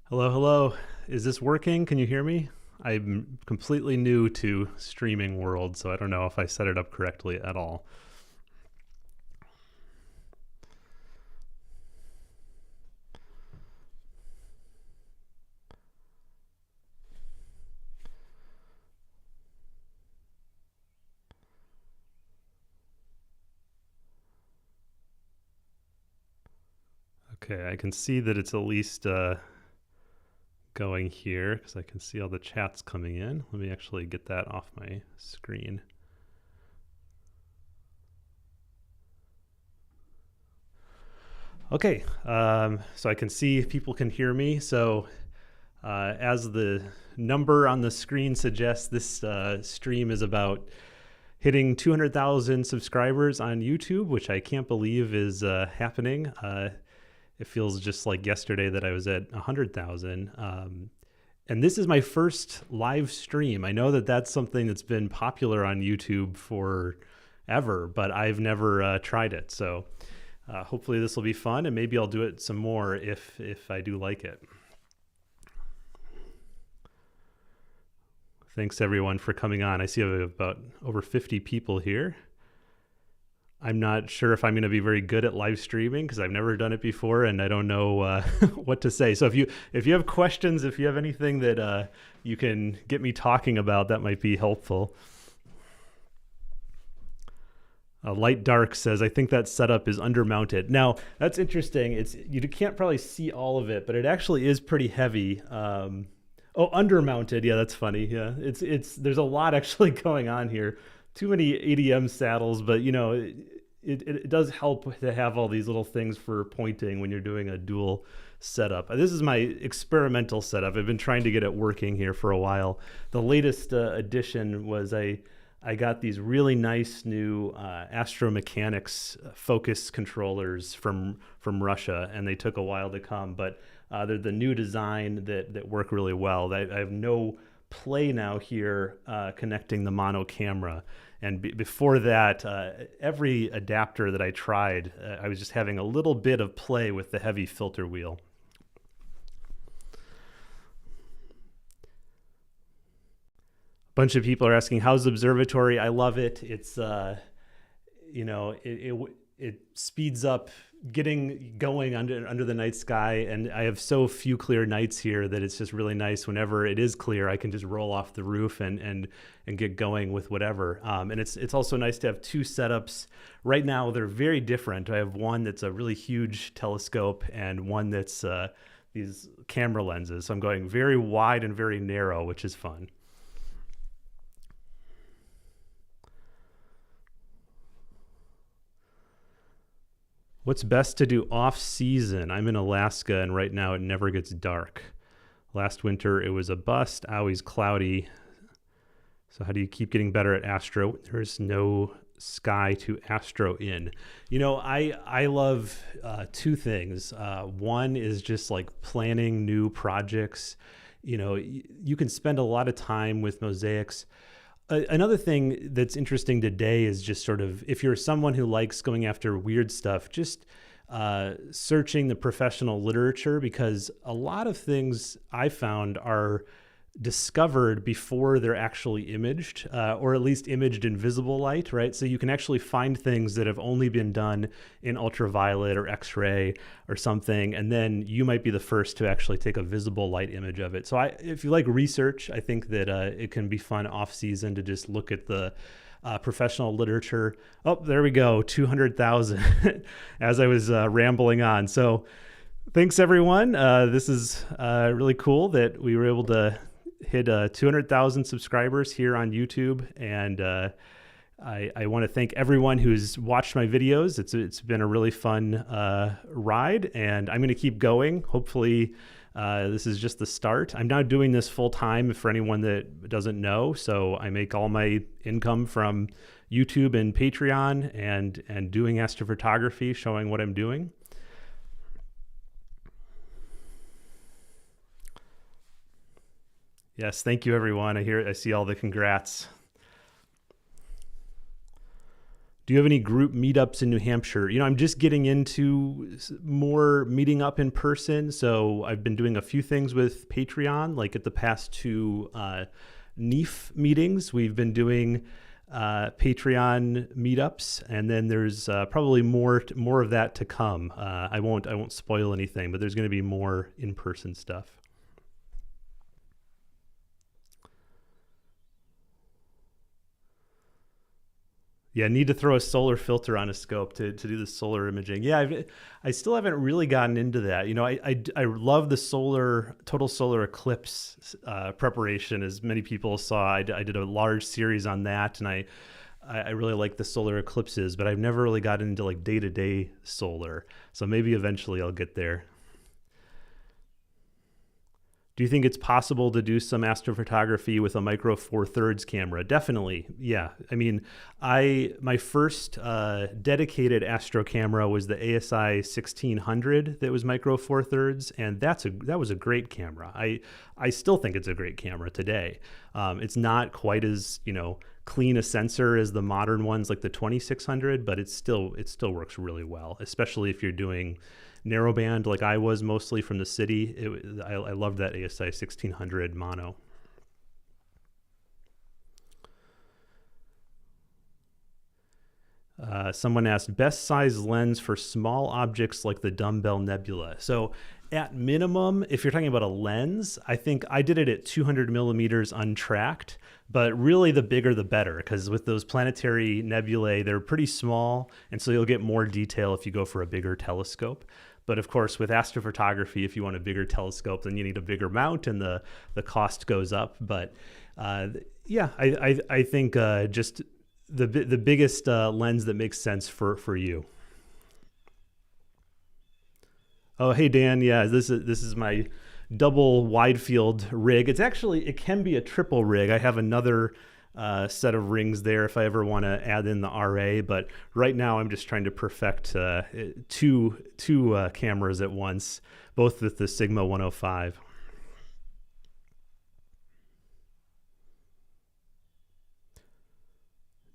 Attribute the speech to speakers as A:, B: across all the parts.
A: Hello, hello. Is this working? Can you hear me? I'm completely new to streaming world, so I don't know if I set it up correctly at all. Okay, I can see that it's at least going here because I can see all the chats coming in. Let me actually get that off my screen. Okay, so I can see people can hear me. So as the number on the screen suggests, this stream is about hitting 200,000 subscribers on YouTube, which I can't believe is happening. It feels just like yesterday that I was at 100,000. And this is my first live stream. I know that that's something that's been popular on YouTube forever, but I've never tried it. So hopefully this will be fun, and maybe I'll do it some more if I do like it. Thanks everyone for coming on. I see about over 50 people here. I'm not sure if I'm going to be very good at live streaming because I've never done it before and I don't know what to say. So if you have questions, if you have anything that you can get me talking about, that might be helpful. Light Dark says, I think that setup is undermounted. Now, that's interesting. You can't probably see all of it, but it actually is pretty heavy. Oh, undermounted. Yeah, that's funny. Yeah, there's a lot actually going on here. Too many ADM saddles, but you know, it does help to have all these little things for pointing when you're doing a dual setup. This is my experimental setup. I've been trying to get it working here for a while. The latest addition was I got these really nice new Astro Mechanics focus controllers from Russia, and they took a while to come, but they're the new design that work really well. I have no play now here connecting the mono camera. And before that, every adapter that I tried, I was just having a little bit of play with the heavy filter wheel. A bunch of people are asking, how's Observatory? I love it. It's, you know, it speeds up getting going under the night sky, and I have so few clear nights here that it's just really nice. Whenever it is clear, I can just roll off the roof and get going with whatever. And it's also nice to have two setups. Right now, they're very different. I have one that's a really huge telescope and one that's these camera lenses. So I'm going very wide and very narrow, which is fun. What's best to do off season? I'm in Alaska and right now it never gets dark. Last winter it was a bust, always cloudy. So how do you keep getting better at astro? There's no sky to astro in. You know, I love two things. One is just like planning new projects. You know, you can spend a lot of time with mosaics. Another thing that's interesting today is just sort of, if you're someone who likes going after weird stuff, just searching the professional literature, because a lot of things I found are discovered before they're actually imaged, or at least imaged in visible light, right? So you can actually find things that have only been done in ultraviolet or X-ray or something, and then you might be the first to actually take a visible light image of it. So if you like research, I think that it can be fun off season to just look at the professional literature. Oh, there we go, 200,000 as I was rambling on. So thanks everyone. This is really cool that we were able to hit 200,000 subscribers here on YouTube, and I want to thank everyone who's watched my videos. It's been a really fun ride, and I'm going to keep going. Hopefully this is just the start. I'm now doing this full time for anyone that doesn't know. So I make all my income from YouTube and Patreon and doing astrophotography, showing what I'm doing. Yes, thank you everyone. I see all the congrats. Do you have any group meetups in New Hampshire? I'm just getting into more meeting up in person. So I've been doing a few things with Patreon, like at the past two NEAF meetings. We've been doing Patreon meetups, and then there's probably more of that to come. I won't spoil anything, but there's going to be more in-person stuff. Yeah, need to throw a solar filter on a scope to do the solar imaging. Yeah, I still haven't really gotten into that. I love the total solar eclipse preparation, as many people saw. I did a large series on that, and I really like the solar eclipses, but I've never really gotten into like day-to-day solar. So maybe eventually I'll get there. Do you think it's possible to do some astrophotography with a Micro Four Thirds camera? Definitely, yeah. I mean, my first dedicated astro camera was the ASI 1600 that was Micro Four Thirds, and that was a great camera. I still think it's a great camera today. It's not quite as clean a sensor as the modern ones like the 2600, but it still works really well, especially if you're doing narrowband like I was mostly from the city. I loved that ASI 1600 mono. Someone asked, best size lens for small objects like the Dumbbell Nebula. So at minimum, if you're talking about a lens, I think I did it at 200 millimeters untracked, but really the bigger the better, because with those planetary nebulae, they're pretty small, and so you'll get more detail if you go for a bigger telescope. But of course, with astrophotography, if you want a bigger telescope, then you need a bigger mount, and the cost goes up. But yeah, I think just the biggest lens that makes sense for you. Oh, hey Dan, yeah, this is my double wide field rig. It can be a triple rig. I have another set of rings there if I ever want to add in the RA, but right now I'm just trying to perfect two cameras at once, both with the Sigma 105.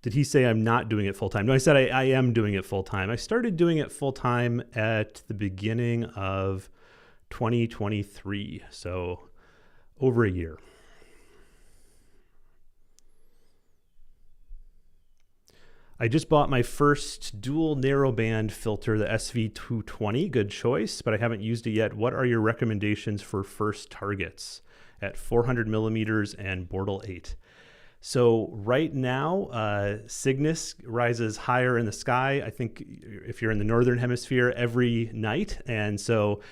A: Did he say I'm not doing it full time? No, I said I am doing it full time. I started doing it full time at the beginning of 2023, so over a year. I just bought my first dual narrowband filter, the SV220. Good choice, but I haven't used it yet. What are your recommendations for first targets at 400 millimeters and Bortle 8? So right now, Cygnus rises higher in the sky, I think if you're in the northern hemisphere, every night. And so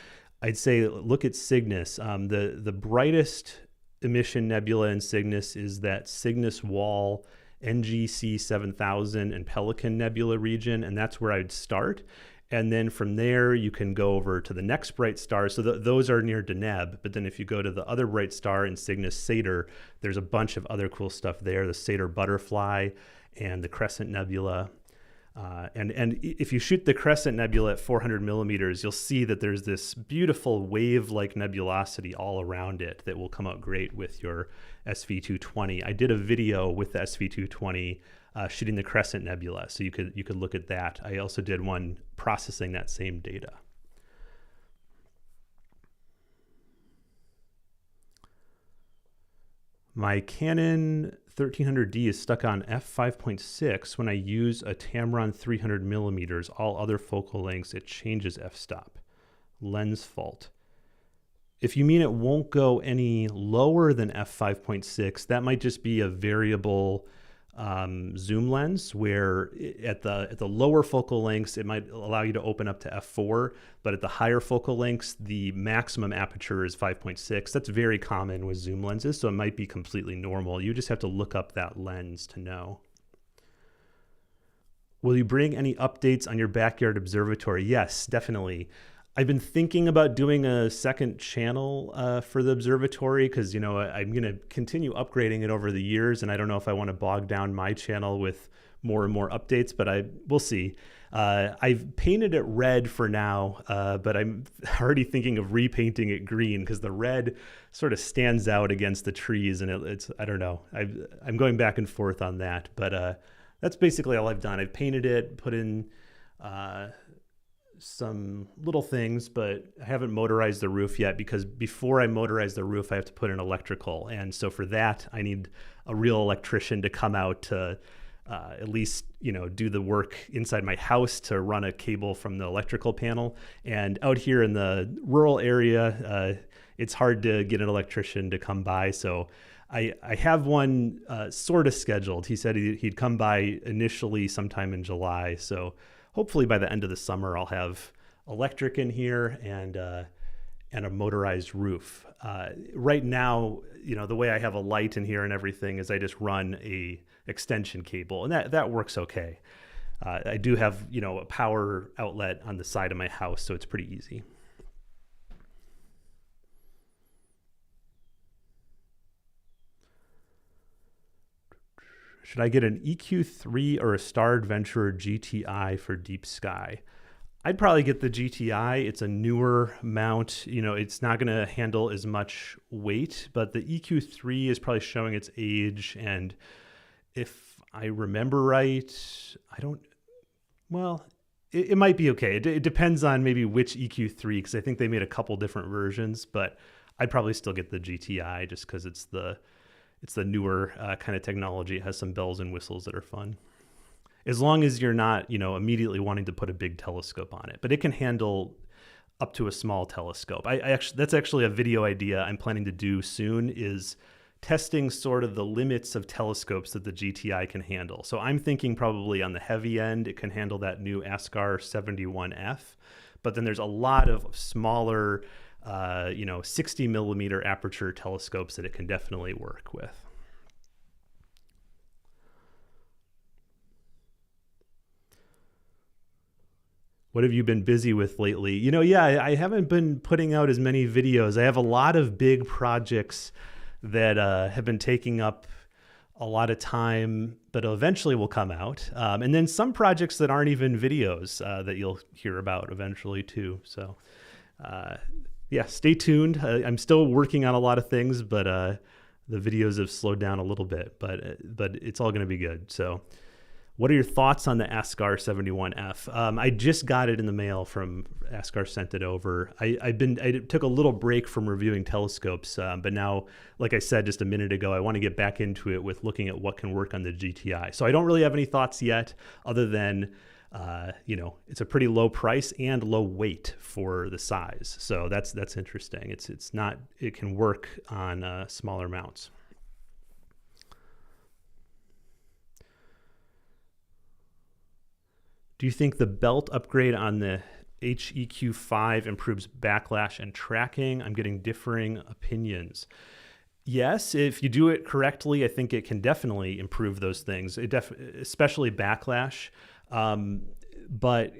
A: I'd say look at Cygnus. The brightest emission nebula in Cygnus is that Cygnus Wall NGC 7000 and Pelican Nebula region, and that's where I'd start. And then from there, you can go over to the next bright star. So those are near Deneb. But then if you go to the other bright star in Cygnus Satyr, there's a bunch of other cool stuff there, the Satyr Butterfly and the Crescent Nebula. And if you shoot the Crescent Nebula at 400 millimeters, you'll see that there's this beautiful wave-like nebulosity all around it that will come out great with your SV220. I did a video with the SV220 shooting the Crescent Nebula, so you could look at that. I also did one processing that same data. My Canon 1300D is stuck on f5.6 when I use a Tamron 300 millimeters. All other focal lengths, it changes f-stop. Lens fault. If you mean it won't go any lower than f5.6, that might just be a variable zoom lens where at the lower focal lengths, it might allow you to open up to f4, but at the higher focal lengths, the maximum aperture is 5.6. That's very common with zoom lenses, so it might be completely normal. You just have to look up that lens to know. Will you bring any updates on your backyard observatory? Yes, definitely. I've been thinking about doing a second channel for the observatory because, I'm going to continue upgrading it over the years, and I don't know if I want to bog down my channel with more and more updates, but we'll see. I've painted it red for now, but I'm already thinking of repainting it green because the red sort of stands out against the trees, and it's I don't know. I'm going back and forth on that, but that's basically all I've done. I've painted it, put in some little things, but I haven't motorized the roof yet, because before I motorize the roof, I have to put in electrical. And so for that, I need a real electrician to come out to at least, do the work inside my house to run a cable from the electrical panel. And out here in the rural area, it's hard to get an electrician to come by. So I have one sort of scheduled. He said he'd come by initially sometime in July. So hopefully by the end of the summer, I'll have electric in here and a motorized roof. Right now, the way I have a light in here and everything is I just run a extension cable, and that works okay. I do have, a power outlet on the side of my house, so it's pretty easy. Should I get an EQ3 or a Star Adventurer GTI for deep sky? I'd probably get the GTI. It's a newer mount. It's not going to handle as much weight, but the EQ3 is probably showing its age. And if I remember right, it might be okay. It depends on maybe which EQ3, because I think they made a couple different versions, but I'd probably still get the GTI just because it's the newer kind of technology. It has some bells and whistles that are fun. As long as you're not, immediately wanting to put a big telescope on it, but it can handle up to a small telescope. That's actually a video idea I'm planning to do soon, is testing sort of the limits of telescopes that the GTI can handle. So I'm thinking probably on the heavy end, it can handle that new ASCAR 71F, but then there's a lot of smaller, 60 millimeter aperture telescopes that it can definitely work with. What have you been busy with lately? I haven't been putting out as many videos. I have a lot of big projects that have been taking up a lot of time, but eventually will come out. And then some projects that aren't even videos that you'll hear about eventually too. So stay tuned. I'm still working on a lot of things, but the videos have slowed down a little bit, but it's all going to be good. So what are your thoughts on the ASCAR 71F? I just got it in the mail from ASCAR, sent it over. I took a little break from reviewing telescopes, but now, like I said just a minute ago, I want to get back into it with looking at what can work on the GTI. So I don't really have any thoughts yet, other than it's a pretty low price and low weight for the size. So that's interesting. It can work on smaller mounts. Do you think the belt upgrade on the HEQ5 improves backlash and tracking? I'm getting differing opinions. Yes, if you do it correctly, I think it can definitely improve those things, especially backlash. But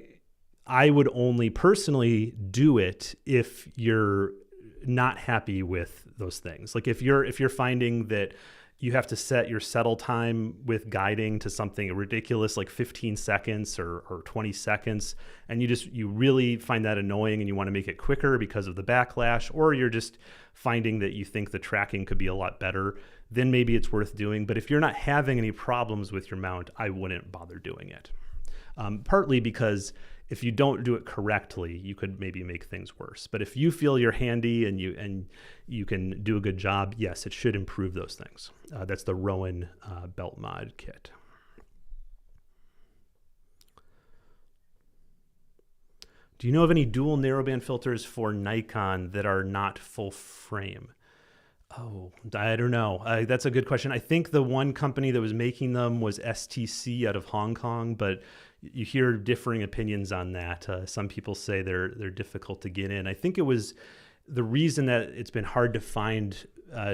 A: I would only personally do it if you're not happy with those things. Like if you're finding that you have to set your settle time with guiding to something ridiculous like 15 seconds or 20 seconds, and you really find that annoying and you want to make it quicker because of the backlash, or you're just finding that you think the tracking could be a lot better, then maybe it's worth doing. But if you're not having any problems with your mount, I wouldn't bother doing it. Partly because if you don't do it correctly, you could maybe make things worse. But if you feel you're handy and you can do a good job, yes, it should improve those things. That's the Rowan belt mod kit. Do you know of any dual narrowband filters for Nikon that are not full frame? Oh, I don't know. That's a good question. I think the one company that was making them was STC out of Hong Kong, but you hear differing opinions on that. Some people say they're difficult to get in. I think it was the reason that it's been hard to find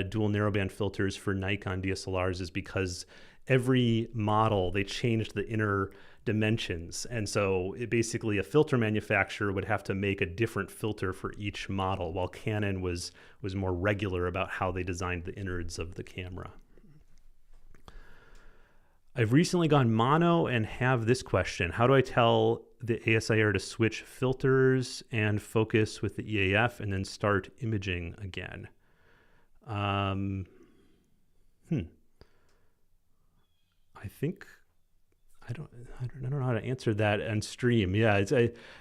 A: dual narrowband filters for Nikon DSLRs is because every model, they changed the inner dimensions. And so basically a filter manufacturer would have to make a different filter for each model, while Canon was more regular about how they designed the innards of the camera. I've recently gone mono and have this question. How do I tell the ASIR to switch filters and focus with the EAF and then start imaging again? I think I don't know how to answer that on stream. Yeah,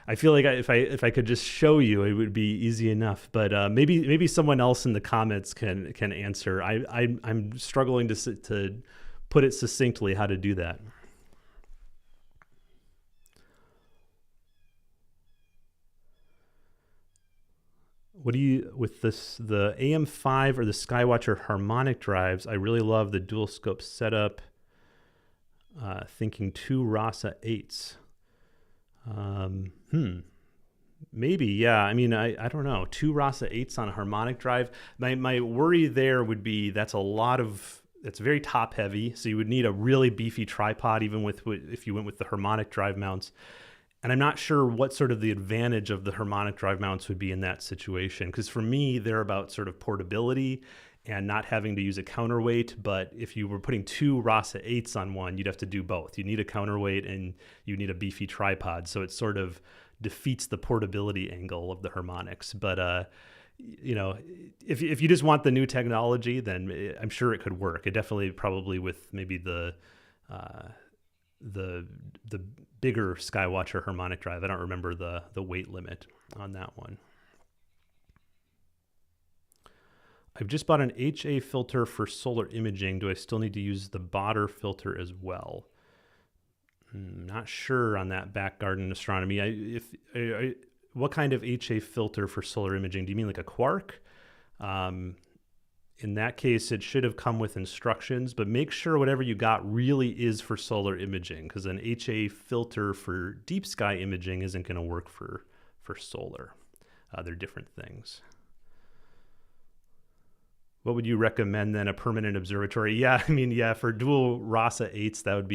A: I feel like if I could just show you, it would be easy enough. But maybe someone else in the comments can answer. I'm struggling to put it succinctly how to do that. What do you with the AM5 or the Skywatcher harmonic drives? I really love the dual scope setup. Thinking 2 Rasa 8s. Maybe, yeah. I mean, I don't know. 2 Rasa 8s on a harmonic drive. My worry there would be that's very top heavy. So you would need a really beefy tripod, even if you went with the harmonic drive mounts. And I'm not sure what sort of the advantage of the harmonic drive mounts would be in that situation. Because for me, they're about sort of portability and not having to use a counterweight. But if you were putting 2 Rasa 8s on one, you'd have to do both. You need a counterweight and you need a beefy tripod. So it sort of defeats the portability angle of the harmonics. But, if you just want the new technology, then I'm sure it could work. It definitely probably with maybe the bigger Skywatcher harmonic drive. I don't remember the weight limit on that one. I've just bought an HA filter for solar imaging. Do I still need to use the Botter filter as well? Not sure on that back garden astronomy. What kind of HA filter for solar imaging? Do you mean like a Quark? In that case, it should have come with instructions, but make sure whatever you got really is for solar imaging, because an HA filter for deep sky imaging isn't going to work for solar. They're different things. What would you recommend then? A permanent observatory? Yeah, I mean, yeah, for dual Rasa 8s, that'd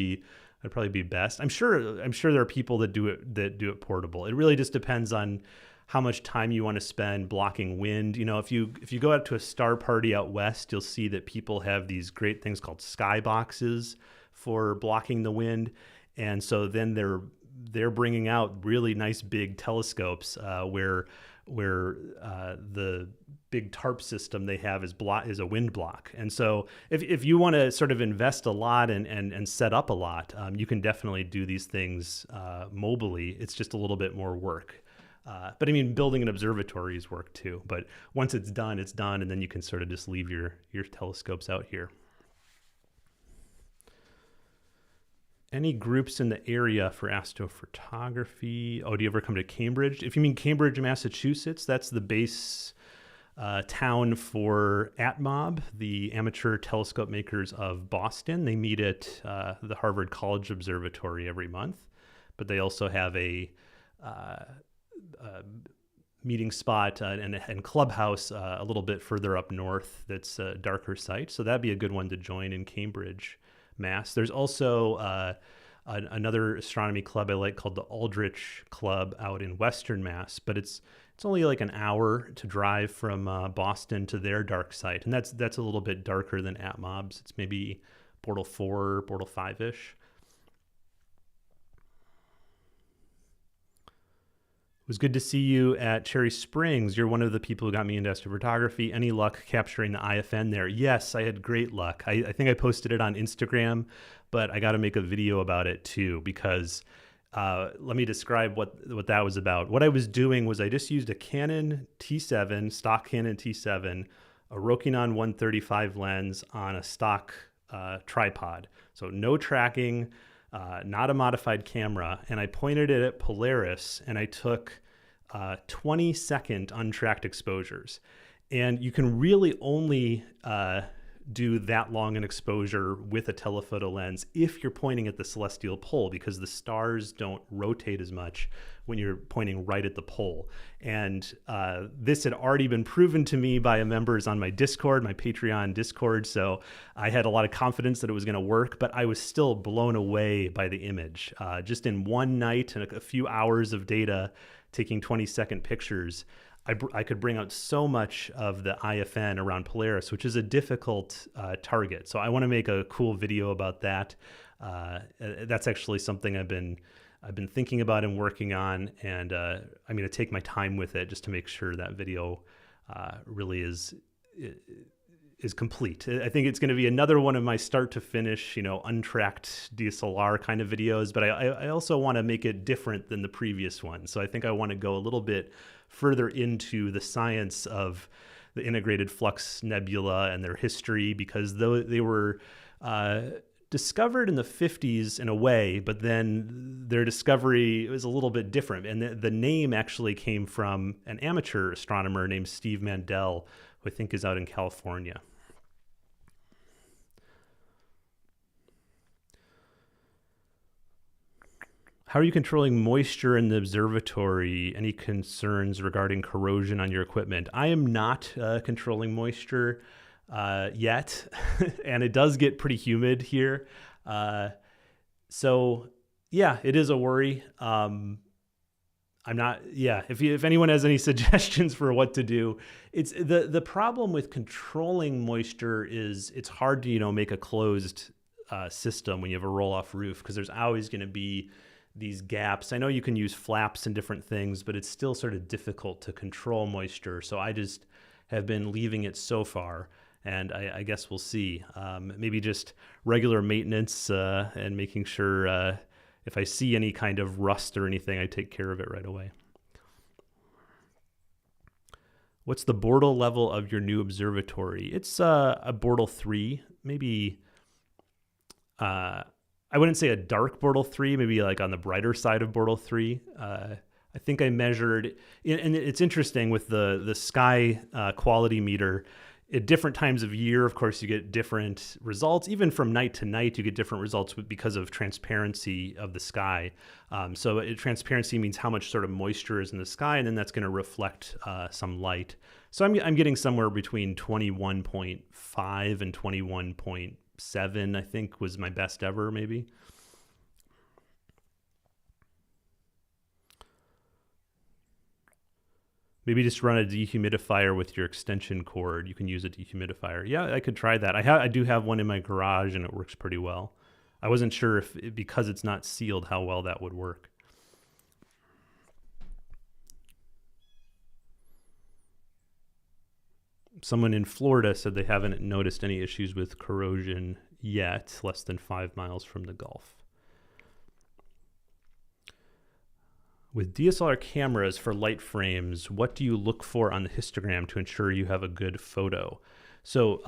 A: probably be best. I'm sure there are people that do it portable. It really just depends on how much time you want to spend blocking wind. If you go out to a star party out west, you'll see that people have these great things called sky boxes for blocking the wind. And so then they're bringing out really nice big telescopes where the big tarp system they have is a wind block. And so if you want to sort of invest a lot and set up a lot, you can definitely do these things mobily. It's just a little bit more work. But I mean, building an observatory is work too. But once it's done, and then you can sort of just leave your telescopes out here. Any groups in the area for astrophotography? Oh, do you ever come to Cambridge? If you mean Cambridge, Massachusetts, that's the base town for ATMOB, the Amateur Telescope Makers of Boston. They meet at the Harvard College Observatory every month, but they also have a meeting spot and clubhouse a little bit further up north that's a darker site. So that'd be a good one to join in Cambridge, Mass. There's also another astronomy club I like called the Aldrich Club out in Western Mass, but it's only like an hour to drive from Boston to their dark site. And that's a little bit darker than ATMOB's. It's maybe Bortle 4, Bortle 5-ish. It was good to see you at Cherry Springs. You're one of the people who got me into astrophotography. Any luck capturing the IFN there? Yes, I had great luck. I think I posted it on Instagram, but I got to make a video about it too, because let me describe what that was about. What I was doing was I just used a Canon T7, stock Canon T7, a Rokinon 135 lens on a stock tripod. So no tracking, not a modified camera, and I pointed it at Polaris, and I took 20-second untracked exposures. And you can really only do that long an exposure with a telephoto lens if you're pointing at the celestial pole, because the stars don't rotate as much when you're pointing right at the pole. And this had already been proven to me by members on my Discord, my Patreon Discord. So I had a lot of confidence that it was going to work, but I was still blown away by the image. Just in one night and a few hours of data, taking 20-second pictures, I could bring out so much of the IFN around Polaris, which is a difficult target. So I want to make a cool video about that. That's actually something I've been thinking about and working on, and I'm going to take my time with it just to make sure that video really is is complete. I think it's going to be another one of my start to finish, untracked DSLR kind of videos, but I also want to make it different than the previous one. So I think I want to go a little bit further into the science of the integrated flux nebula and their history, because though they were discovered in the 50s in a way, but then their discovery was a little bit different. And the name actually came from an amateur astronomer named Steve Mandel, who I think is out in California. How are you controlling moisture in the observatory? Any concerns regarding corrosion on your equipment? I am not controlling moisture yet, and it does get pretty humid here. So yeah, it is a worry. If anyone has any suggestions for what to do, it's the problem with controlling moisture is it's hard to, make a closed system when you have a roll-off roof, because there's always going to be these gaps. I know you can use flaps and different things, but it's still sort of difficult to control moisture. So I just have been leaving it so far, and I guess we'll see. Maybe just regular maintenance and making sure if I see any kind of rust or anything, I take care of it right away. What's the Bortle level of your new observatory? It's a Bortle 3, maybe. I wouldn't say a dark Bortle 3, maybe like on the brighter side of Bortle 3. I think I measured, and it's interesting with the sky quality meter. At different times of year, of course, you get different results. Even from night to night, you get different results because of transparency of the sky. Transparency means how much sort of moisture is in the sky, and then that's going to reflect some light. So I'm getting somewhere between 21.5 and 21.7, I think was my best ever, maybe. Maybe just run a dehumidifier with your extension cord. You can use a dehumidifier. Yeah, I could try that. I do have one in my garage, and it works pretty well. I wasn't sure if, because it's not sealed, how well that would work. Someone in Florida said they haven't noticed any issues with corrosion yet, less than 5 miles from the Gulf. With DSLR cameras for light frames, what do you look for on the histogram to ensure you have a good photo? So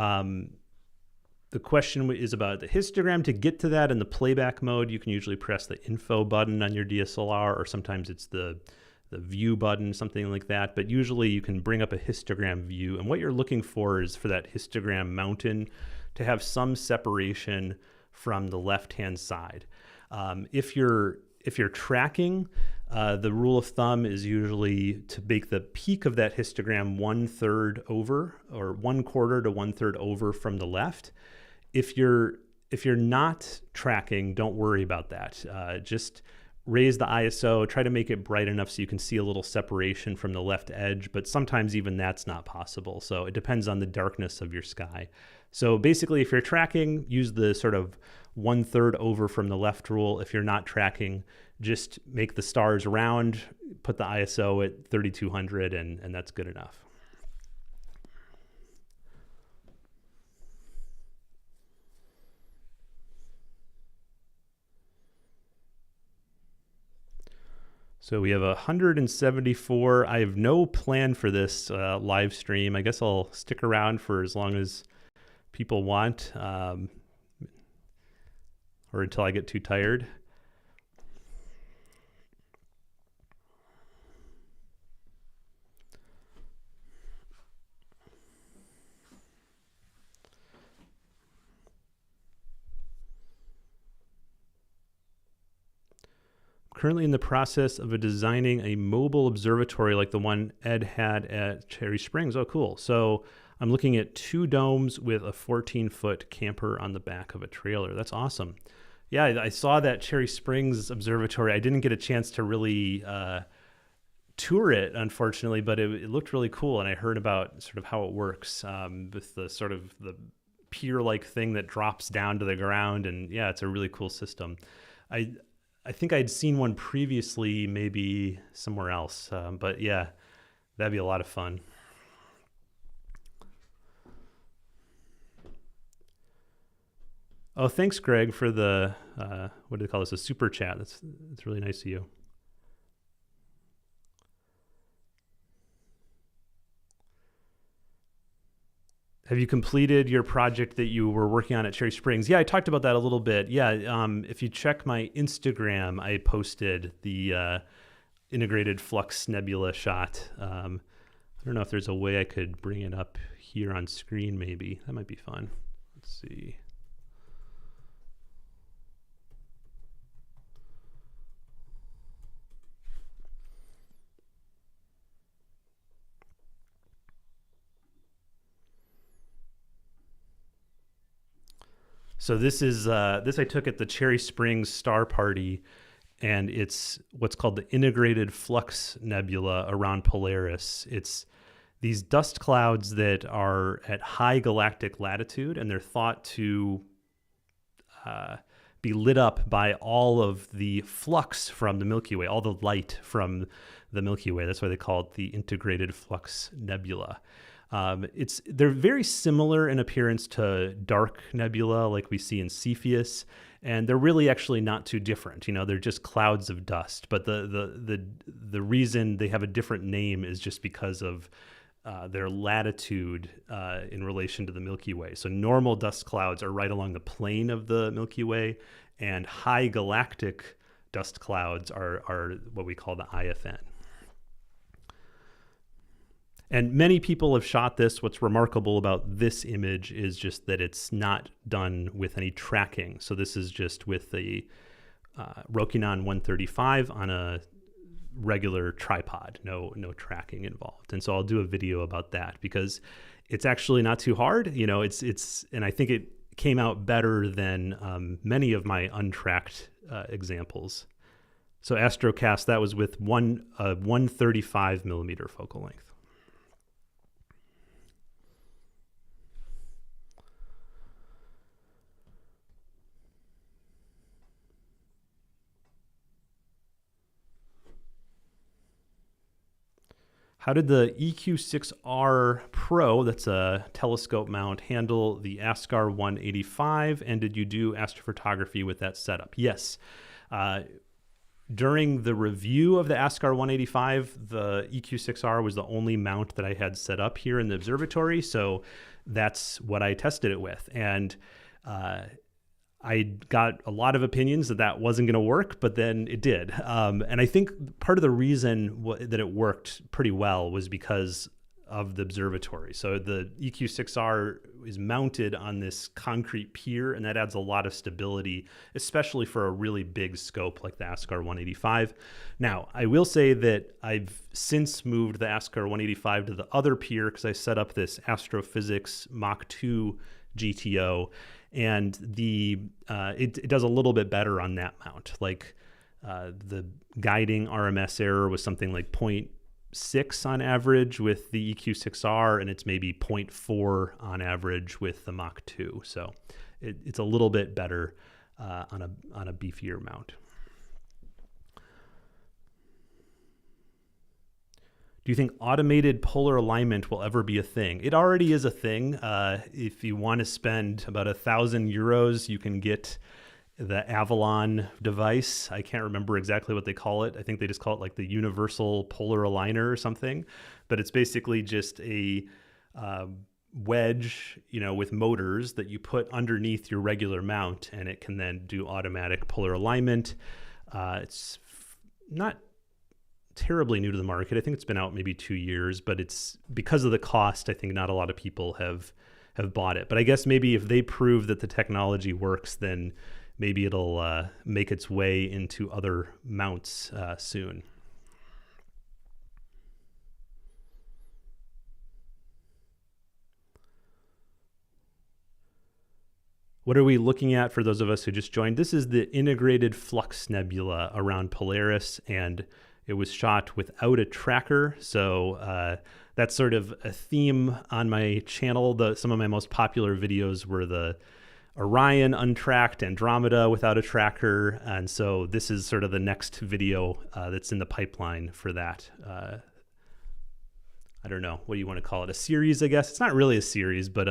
A: the question is about the histogram. To get to that in the playback mode, you can usually press the info button on your DSLR, or sometimes it's the view button, something like that. But usually you can bring up a histogram view. And what you're looking for is for that histogram mountain to have some separation from the left-hand side. If you're tracking, the rule of thumb is usually to make the peak of that histogram 1/3 over, or 1/4 to 1/3 over from the left. If you're not tracking, don't worry about that. Just raise the ISO, try to make it bright enough so you can see a little separation from the left edge, but sometimes even that's not possible. So it depends on the darkness of your sky. So basically, if you're tracking, use the sort of 1/3 over from the left rule. If you're not tracking, just make the stars round, put the ISO at 3200, and that's good enough. So we have 174. I have no plan for this live stream. I guess I'll stick around for as long as people want, or until I get too tired. Currently in the process of designing a mobile observatory like the one Ed had at Cherry Springs. Oh, cool. So I'm looking at 2 domes with a 14-foot camper on the back of a trailer. That's awesome. Yeah, I saw that Cherry Springs observatory. I didn't get a chance to really tour it, unfortunately, but it looked really cool. And I heard about sort of how it works with the sort of the pier-like thing that drops down to the ground. And yeah, it's a really cool system. I think I'd seen one previously, maybe somewhere else. But yeah, that'd be a lot of fun. Oh, thanks, Greg, for the, what do they call this? A super chat. That's really nice of you. Have you completed your project that you were working on at Cherry Springs? Yeah, I talked about that a little bit. Yeah, if you check my Instagram, I posted the integrated flux nebula shot. I don't know if there's a way I could bring it up here on screen, maybe. That might be fun. Let's see. So this is this I took at the Cherry Springs Star Party, and it's what's called the integrated flux nebula around Polaris. It's these dust clouds that are at high galactic latitude, and they're thought to be lit up by all of the flux from the Milky Way, all the light from the Milky Way. That's why they call it the integrated flux nebula. They're very similar in appearance to dark nebula like we see in Cepheus, and they're really actually not too different. You know, they're just clouds of dust. But the reason they have a different name is just because of their latitude in relation to the Milky Way. So normal dust clouds are right along the plane of the Milky Way, and high galactic dust clouds are what we call the IFN. And many people have shot this. What's remarkable about this image is just that it's not done with any tracking. So this is just with the Rokinon 135 on a regular tripod, no tracking involved. And so I'll do a video about that because it's actually not too hard. You know, and I think it came out better than many of my untracked examples. So Astrocast, that was with 135 millimeter focal length. How did the EQ6R Pro, that's a telescope mount, handle the ASCAR 185? And did you do astrophotography with that setup? Yes. During the review of the ASCAR 185, the EQ6R was the only mount that I had set up here in the observatory. So that's what I tested it with. And I got a lot of opinions that wasn't going to work, but then it did. And I think part of the reason that it worked pretty well was because of the observatory. So the EQ6R is mounted on this concrete pier, and that adds a lot of stability, especially for a really big scope like the ASCAR 185. Now, I will say that I've since moved the ASCAR 185 to the other pier because I set up this Astrophysics Mach 2 GTO, and it does a little bit better on that mount. Like the guiding RMS error was something like 0.6 on average with the EQ6R, and it's maybe 0.4 on average with the Mach 2. So it's a little bit better on a beefier mount. Do you think automated polar alignment will ever be a thing? It already is a thing. If you want to spend about €1,000, you can get the Avalon device. I can't remember exactly what they call it. I think they just call it like the Universal Polar Aligner or something. But it's basically just a wedge, with motors that you put underneath your regular mount, and it can then do automatic polar alignment. It's not terribly new to the market. I think it's been out maybe 2 years, but it's because of the cost, I think not a lot of people have bought it. But I guess maybe if they prove that the technology works, then maybe it'll make its way into other mounts soon. What are we looking at for those of us who just joined? This is the integrated flux nebula around Polaris, and it was shot without a tracker. So that's sort of a theme on my channel. Some of my most popular videos were the Orion untracked, Andromeda without a tracker. And so this is sort of the next video that's in the pipeline for that. I don't know, what do you want to call it? A series, I guess. It's not really a series, but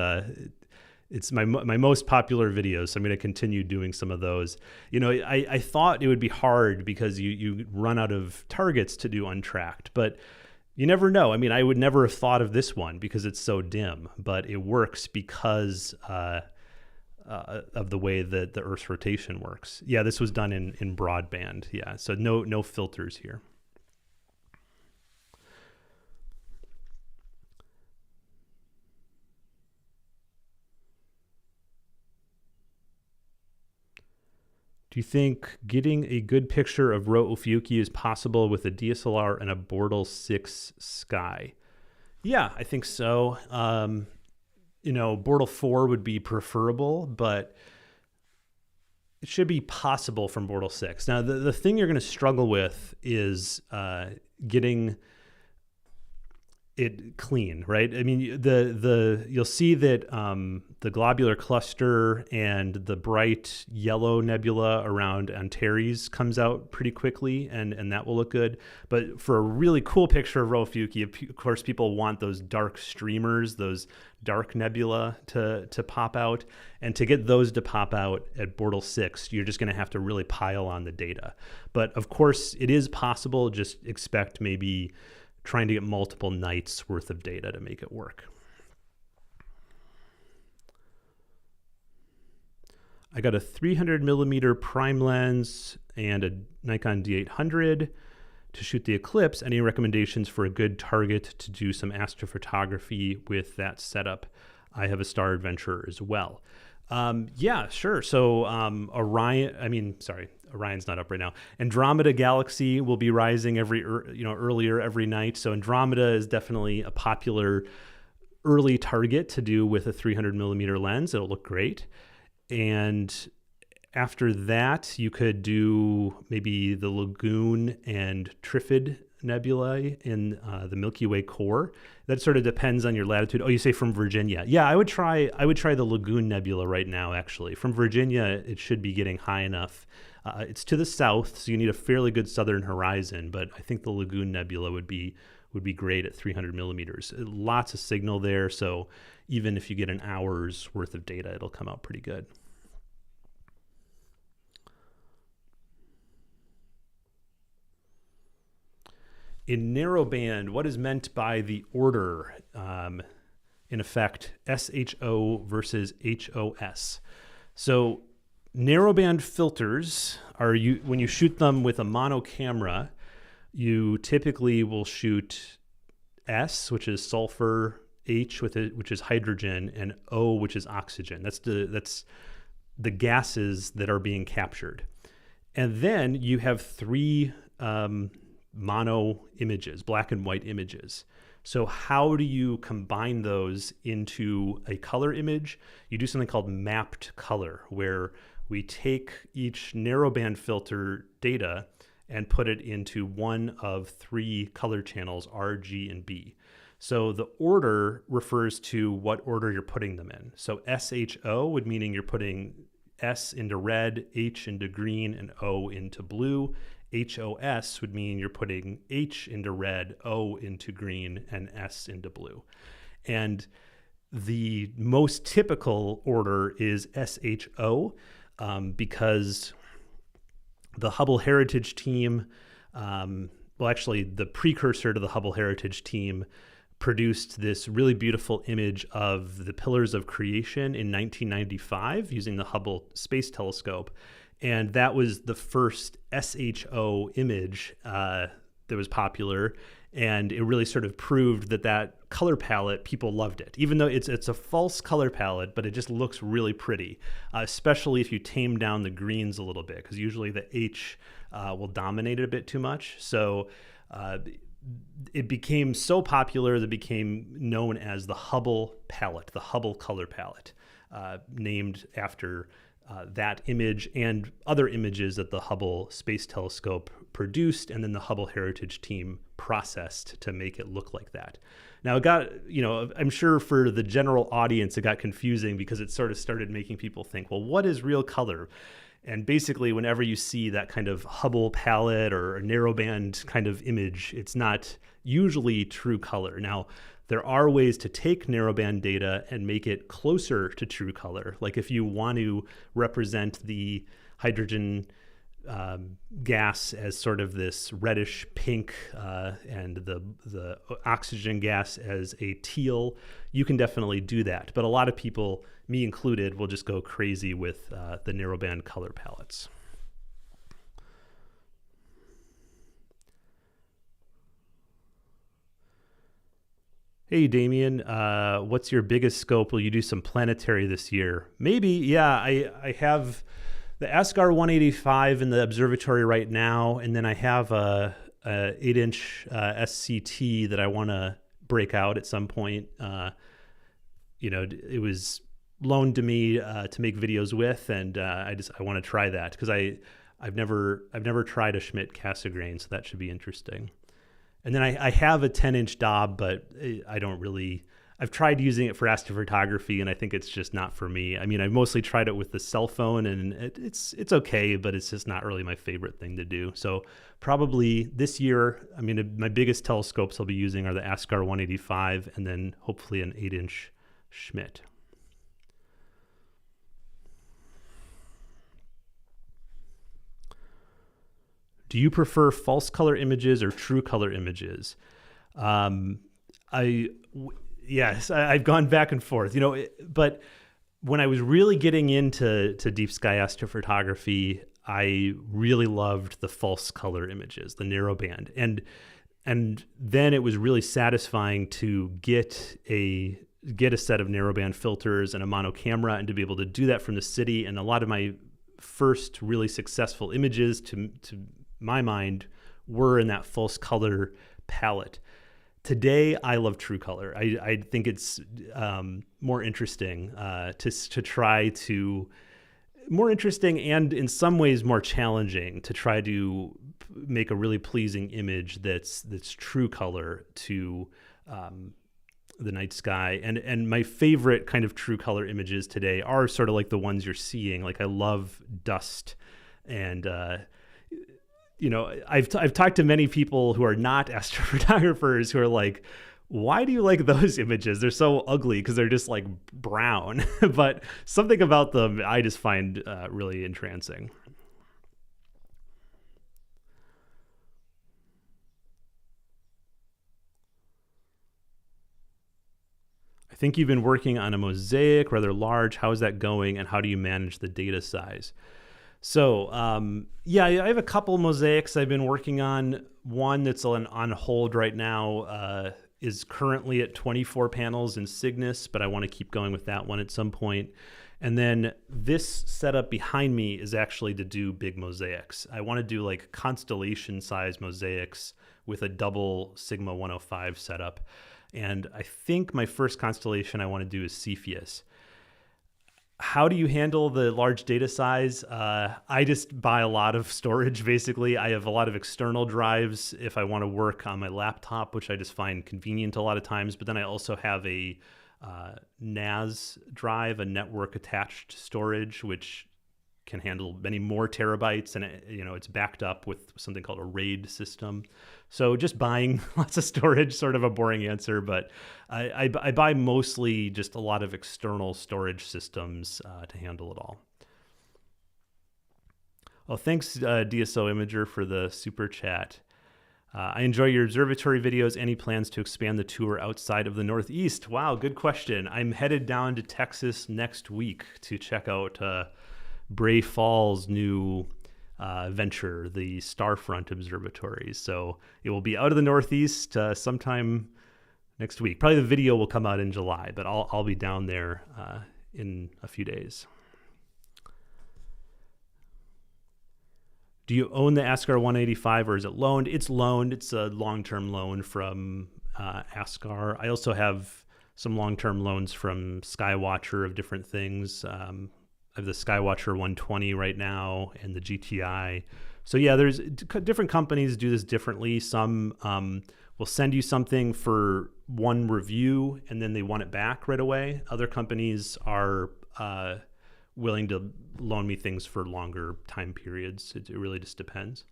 A: it's my most popular videos, so I'm going to continue doing some of those. I thought it would be hard because you run out of targets to do untracked, but you never know. I mean, I would never have thought of this one because it's so dim, but it works because of the way that the Earth's rotation works. Yeah, this was done in broadband. Yeah, so no filters here. Do you think getting a good picture of Rho Ophiuchi is possible with a DSLR and a Bortle 6 Sky? Yeah, I think so. Bortle 4 would be preferable, but it should be possible from Bortle 6. Now, the thing you're going to struggle with is getting it clean, right? I mean, you'll see that the globular cluster and the bright yellow nebula around Antares comes out pretty quickly, and that will look good. But for a really cool picture of Rho Ophiuchi, of course, people want those dark streamers, those dark nebula to pop out. And to get those to pop out at Bortle 6, you're just going to have to really pile on the data. But of course, it is possible. Just expect maybe trying to get multiple nights worth of data to make it work. I got a 300 millimeter prime lens and a Nikon D800 to shoot the eclipse. Any recommendations for a good target to do some astrophotography with that setup? I have a Star Adventurer as well. Yeah, sure. So Orion's not up right now. Andromeda Galaxy will be rising earlier every night. So Andromeda is definitely a popular early target to do with a 300 millimeter lens. It'll look great. And after that, you could do maybe the Lagoon and Trifid nebulae in the Milky Way core. That sort of depends on your latitude. Oh, you say from Virginia. Yeah, I would try the Lagoon Nebula right now, actually. From Virginia, it should be getting high enough. It's to the south, so you need a fairly good southern horizon, but I think the Lagoon Nebula would be great at 300 millimeters. Lots of signal there, so even if you get an hour's worth of data, it'll come out pretty good. In narrowband, what is meant by the order, in effect, SHO versus HOS? So narrowband filters when you shoot them with a mono camera, you typically will shoot S, which is sulfur, H, which is hydrogen, and O, which is oxygen. That's the gases that are being captured. And then you have three mono images, black and white images. So how do you combine those into a color image? You do something called mapped color, where we take each narrowband filter data and put it into one of three color channels, R, G, and B. So the order refers to what order you're putting them in. So SHO would meaning you're putting S into red, H into green, and O into blue. HOS would mean you're putting H into red, O into green, and S into blue. And the most typical order is SHO because the Hubble Heritage Team, actually the precursor to the Hubble Heritage Team, produced this really beautiful image of the Pillars of Creation in 1995 using the Hubble Space Telescope. And that was the first SHO image that was popular. And it really sort of proved that color palette, people loved it. Even though it's a false color palette, but it just looks really pretty, especially if you tame down the greens a little bit, because usually the H will dominate it a bit too much. So it became so popular that it became known as the Hubble palette, the Hubble color palette, named after that image and other images that the Hubble Space Telescope produced and then the Hubble Heritage Team processed to make it look like that. Now it got, I'm sure for the general audience, it got confusing because it sort of started making people think, well, what is real color? And basically, whenever you see that kind of Hubble palette or a narrowband kind of image, it's not usually true color. Now, there are ways to take narrowband data and make it closer to true color. Like if you want to represent the hydrogen gas as sort of this reddish pink and the oxygen gas as a teal, you can definitely do that. But a lot of people, me included, will just go crazy with the narrowband color palettes. Hey, Damien, what's your biggest scope? Will you do some planetary this year? Maybe, yeah. I have the ASCAR 185 in the observatory right now, and then I have a 8-inch SCT that I want to break out at some point. It was loaned to me to make videos with, and I want to try that because I've never tried a Schmidt Cassegrain, so that should be interesting. And then I have a 10-inch Dob, but I've tried using it for astrophotography, and I think it's just not for me. I mean, I've mostly tried it with the cell phone, and it's okay, but it's just not really my favorite thing to do. So probably this year, I mean, my biggest telescopes I'll be using are the ASCAR 185, and then hopefully an 8-inch Schmidt. Do you prefer false color images or true color images? Yes, I've gone back and forth, but when I was really getting into deep sky astrophotography, I really loved the false color images, the narrowband. And then it was really satisfying to get a set of narrowband filters and a mono camera and to be able to do that from the city. And a lot of my first really successful images, to my mind, were in that false color palette. Today, I love true color. I think it's more interesting to try to, more interesting and in some ways more challenging to try to make a really pleasing image that's true color to the night sky. And my favorite kind of true color images today are sort of like the ones you're seeing. Like I love dust and I've talked to many people who are not astrophotographers who are like, why do you like those images? They're so ugly because they're just like brown. But something about them I just find really entrancing. I think you've been working on a mosaic, rather large. How is that going, and how do you manage the data size? So, I have a couple mosaics I've been working on. One that's on hold right now is currently at 24 panels in Cygnus, but I want to keep going with that one at some point. And then this setup behind me is actually to do big mosaics. I want to do like constellation size mosaics with a double Sigma 105 setup. And I think my first constellation I want to do is Cepheus. How do you handle the large data size? I just buy a lot of storage, basically. I have a lot of external drives if I want to work on my laptop, which I just find convenient a lot of times. But then I also have a NAS drive, a network attached storage, which can handle many more terabytes, and it's backed up with something called a RAID system. So just buying lots of storage, sort of a boring answer, but I buy mostly just a lot of external storage systems to handle it all. Oh, thanks DSO Imager for the super chat. I enjoy your observatory videos. Any plans to expand the tour outside of the Northeast? Wow, good question. I'm headed down to Texas next week to check out Bray Falls' new venture, the Starfront Observatory. So it will be out of the Northeast sometime next week. Probably the video will come out in July, but I'll be down there in a few days. Do you own the ASCAR 185 or is it loaned? It's loaned. It's a long-term loan from ASCAR. I also have some long-term loans from Skywatcher of different things. I have the Skywatcher 120 right now and the GTI. So yeah, there's different companies do this differently. Some will send you something for one review and then they want it back right away. Other companies are willing to loan me things for longer time periods. It really just depends.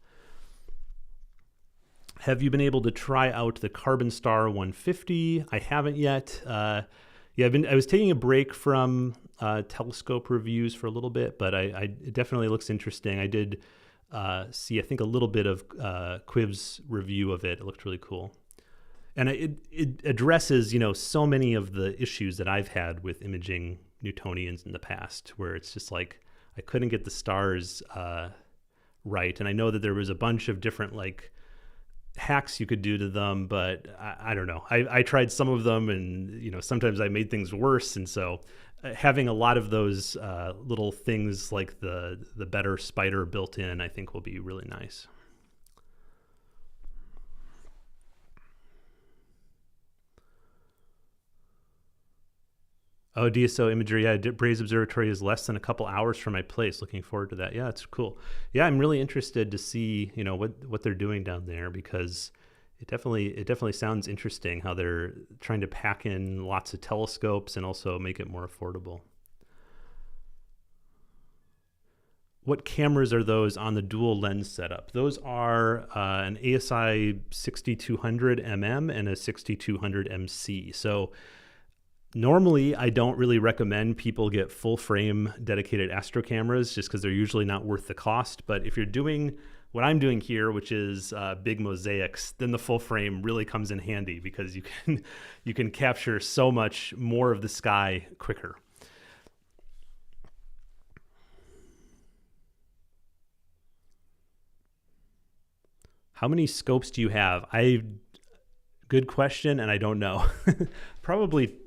A: Have you been able to try out the Carbon Star 150? I haven't yet. I was taking a break from telescope reviews for a little bit, but it definitely looks interesting. I did see, I think, a little bit of Quiv's review of it. It looked really cool. And it addresses, so many of the issues that I've had with imaging Newtonians in the past, where it's just like I couldn't get the stars right. And I know that there was a bunch of different hacks you could do to them, but I don't know. I tried some of them, and sometimes I made things worse. And so having a lot of those little things like the better spider built in, I think will be really nice. Oh, DSO imagery. Yeah, Braze Observatory is less than a couple hours from my place. Looking forward to that. Yeah, it's cool. Yeah, I'm really interested to see, what they're doing down there, because it definitely sounds interesting how they're trying to pack in lots of telescopes and also make it more affordable. What cameras are those on the dual lens setup? Those are an ASI 6200 mm and a 6200 MC. So normally, I don't really recommend people get full frame dedicated astro cameras just because they're usually not worth the cost. But if you're doing what I'm doing here, which is big mosaics, then the full frame really comes in handy because you can capture so much more of the sky quicker. How many scopes do you have? Good question, and I don't know. Probably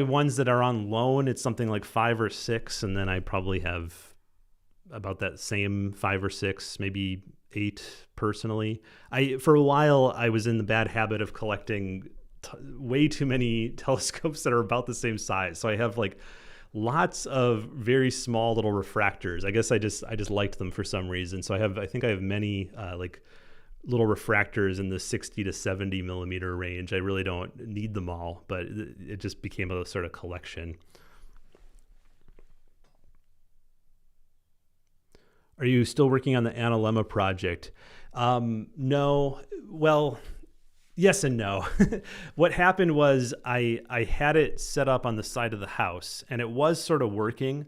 A: ones that are on loan, it's something like 5 or 6, and then I probably have about that same 5 or 6, maybe 8 personally. For a while, I was in the bad habit of collecting way too many telescopes that are about the same size. So I have lots of very small little refractors. I guess I just liked them for some reason. So I think I have many little refractors in the 60 to 70 millimeter range. I really don't need them all, but it just became a sort of collection. Are you still working on the Analemma project? No. Well, yes and no. What happened was I had it set up on the side of the house, and it was sort of working,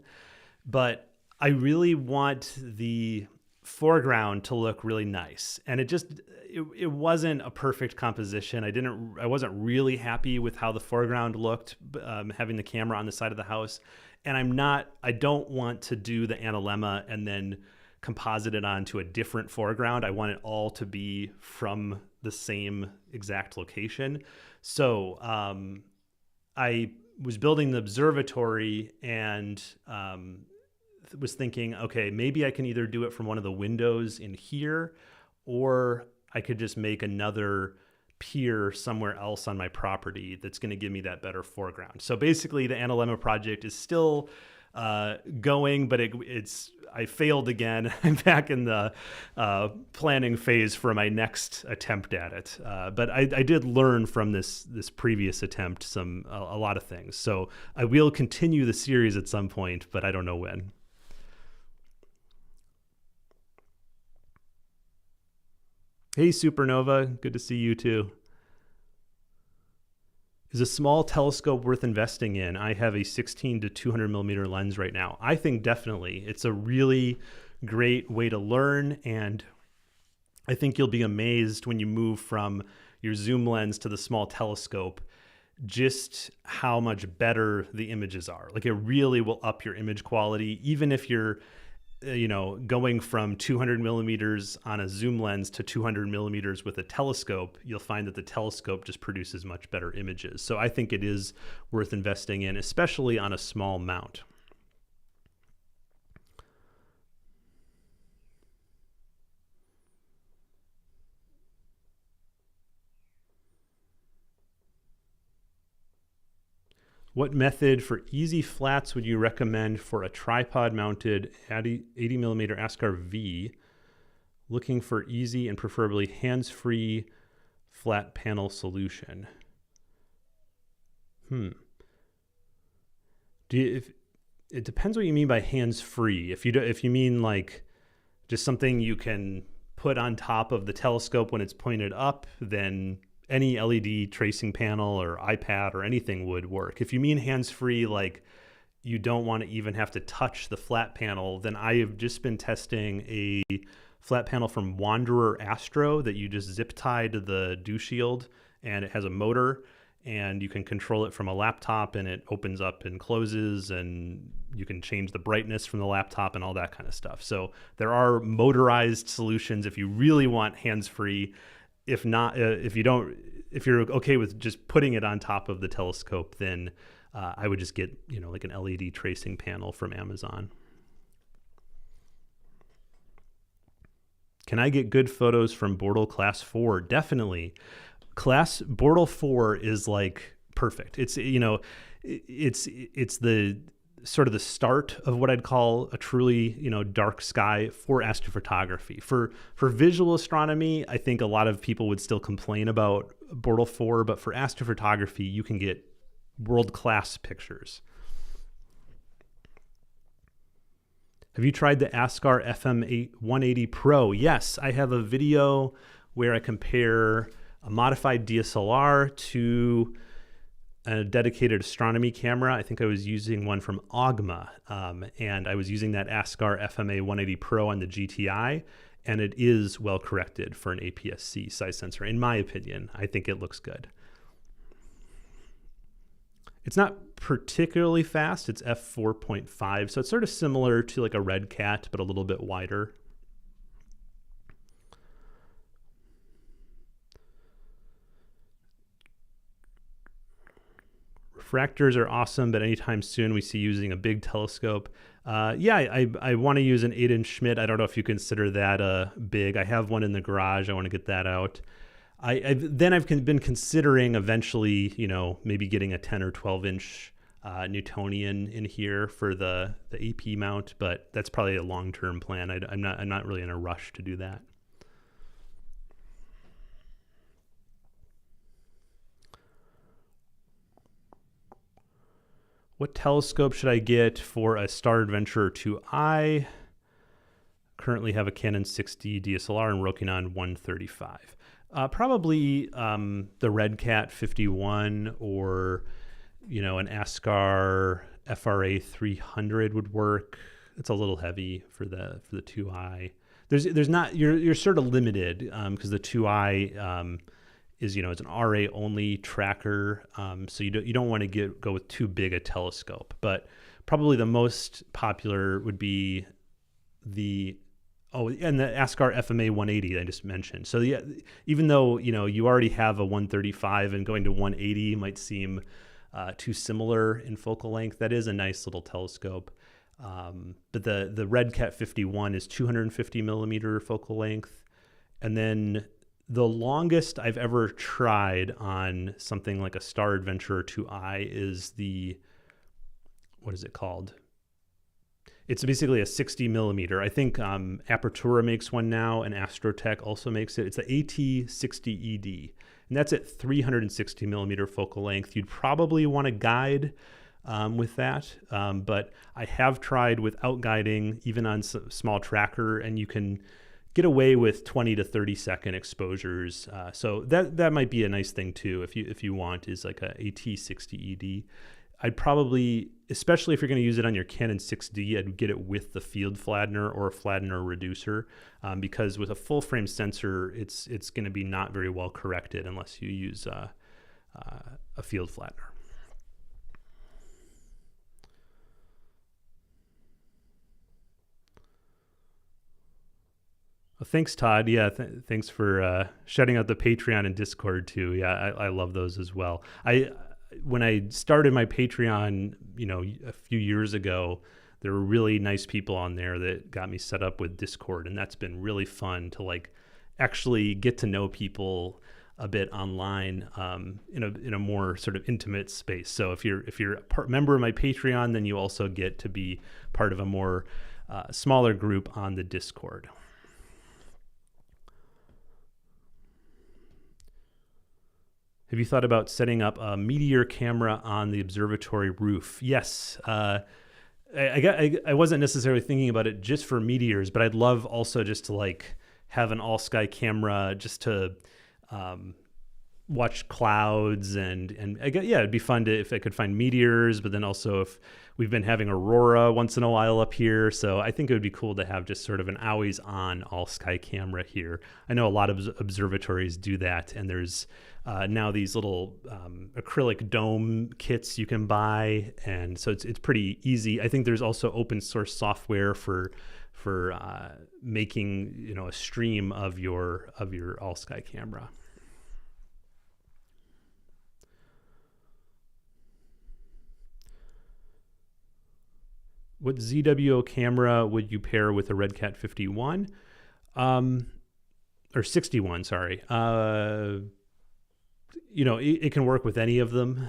A: but I really want the foreground to look really nice, and it wasn't a perfect composition. I wasn't really happy with how the foreground looked, having the camera on the side of the house, and I don't want to do the Analemma and then composite it onto a different foreground. I want it all to be from the same exact location. So I was building the observatory and was thinking, okay, maybe I can either do it from one of the windows in here, or I could just make another pier somewhere else on my property that's going to give me that better foreground. So basically the Analemma project is still going, but I failed again. I'm back in the planning phase for my next attempt at it. But I did learn from this previous attempt a lot of things. So I will continue the series at some point, but I don't know when. Hey, Supernova. Good to see you too. Is a small telescope worth investing in? I have a 16 to 200 millimeter lens right now. I think definitely. It's a really great way to learn, and I think you'll be amazed when you move from your zoom lens to the small telescope just how much better the images are. It really will up your image quality, even if you're going from 200 millimeters on a zoom lens to 200 millimeters with a telescope. You'll find that the telescope just produces much better images. So I think it is worth investing in, especially on a small mount. What method for easy flats would you recommend for a tripod mounted 80 millimeter ASCAR V looking for easy and preferably hands-free flat panel solution? It depends what you mean by hands-free. If you mean like just something you can put on top of the telescope when it's pointed up, then any LED tracing panel or iPad or anything would work. If you mean hands-free, like you don't want to even have to touch the flat panel, then I have just been testing a flat panel from Wanderer Astro that you just zip tie to the dew shield, and it has a motor, and you can control it from a laptop, and it opens up and closes, and you can change the brightness from the laptop and all that kind of stuff. So there are motorized solutions if you really want hands-free. If not, if you're okay with just putting it on top of the telescope, then I would just get, like an LED tracing panel from Amazon. Can I get good photos from Bortle Class 4? Definitely. Bortle 4 is like perfect. It's the sort of the start of what I'd call a truly, dark sky for astrophotography. For visual astronomy, I think a lot of people would still complain about Bortle 4, but for astrophotography, you can get world-class pictures. Have you tried the Askar FM180 Pro? Yes, I have a video where I compare a modified DSLR to a dedicated astronomy camera. I think I was using one from Ogma, and I was using that Askar FMA 180 Pro on the GTI, and it is well corrected for an APS-C size sensor. In my opinion, I think it looks good. It's not particularly fast. It's f4.5, so it's sort of similar to like a Red Cat, but a little bit wider. Refractors are awesome, but anytime soon we see using a big telescope. I want to use an 8-inch Schmidt. I don't know if you consider that big. I have one in the garage. I want to get that out. I've been considering eventually, maybe getting a 10 or 12-inch Newtonian in here for the AP mount, but that's probably a long-term plan. I'm not really in a rush to do that. What telescope should I get for a Star Adventurer 2i? Currently have a Canon 6D DSLR and working on 135. Probably the Red Cat 51 or, an Askar FRA 300 would work. It's a little heavy for the 2i. There's not, you're sort of limited because the 2i is, it's an RA only tracker. So you don't want to go with too big a telescope, but probably the most popular would be the Askar FMA 180 I just mentioned. So yeah, even though, you already have a 135 and going to 180 might seem too similar in focal length, that is a nice little telescope. But the Red Cat 51 is 250 millimeter focal length. And then the longest I've ever tried on something like a Star Adventurer 2i is what is it called? It's basically a 60 millimeter. I think Apertura makes one now, and Astrotech also makes it. It's the AT60ED, and that's at 360 millimeter focal length. You'd probably want to guide with that, but I have tried without guiding, even on small tracker, and you can get away with 20 to 30 second exposures. So that might be a nice thing too, if you want, is like a AT60ED. I'd probably, especially if you're going to use it on your Canon 6D, I'd get it with the field flattener or a flattener reducer, because with a full frame sensor, it's going to be not very well corrected unless you use a field flattener. Well, thanks, Todd. Yeah, thanks for shouting out the Patreon and Discord too. Yeah, I love those as well. When I started my Patreon, a few years ago, there were really nice people on there that got me set up with Discord, and that's been really fun to actually get to know people a bit online in a more sort of intimate space. So if you're a member of my Patreon, then you also get to be part of a more smaller group on the Discord. Have you thought about setting up a Meteor camera on the observatory roof? Yes. I wasn't necessarily thinking about it just for meteors, but I'd love also just to like have an all sky camera just to um, watch clouds and I guess, yeah, it'd be fun to if I could find meteors, but then also if we've been having aurora once in a while up here, so I think it would be cool to have just sort of an always on all sky camera here. I know a lot of observatories do that, and there's now these little acrylic dome kits you can buy, and so it's pretty easy. I think there's also open source software for making a stream of your all sky camera. What ZWO camera would you pair with a Redcat 51? Or 61, sorry. It can work with any of them.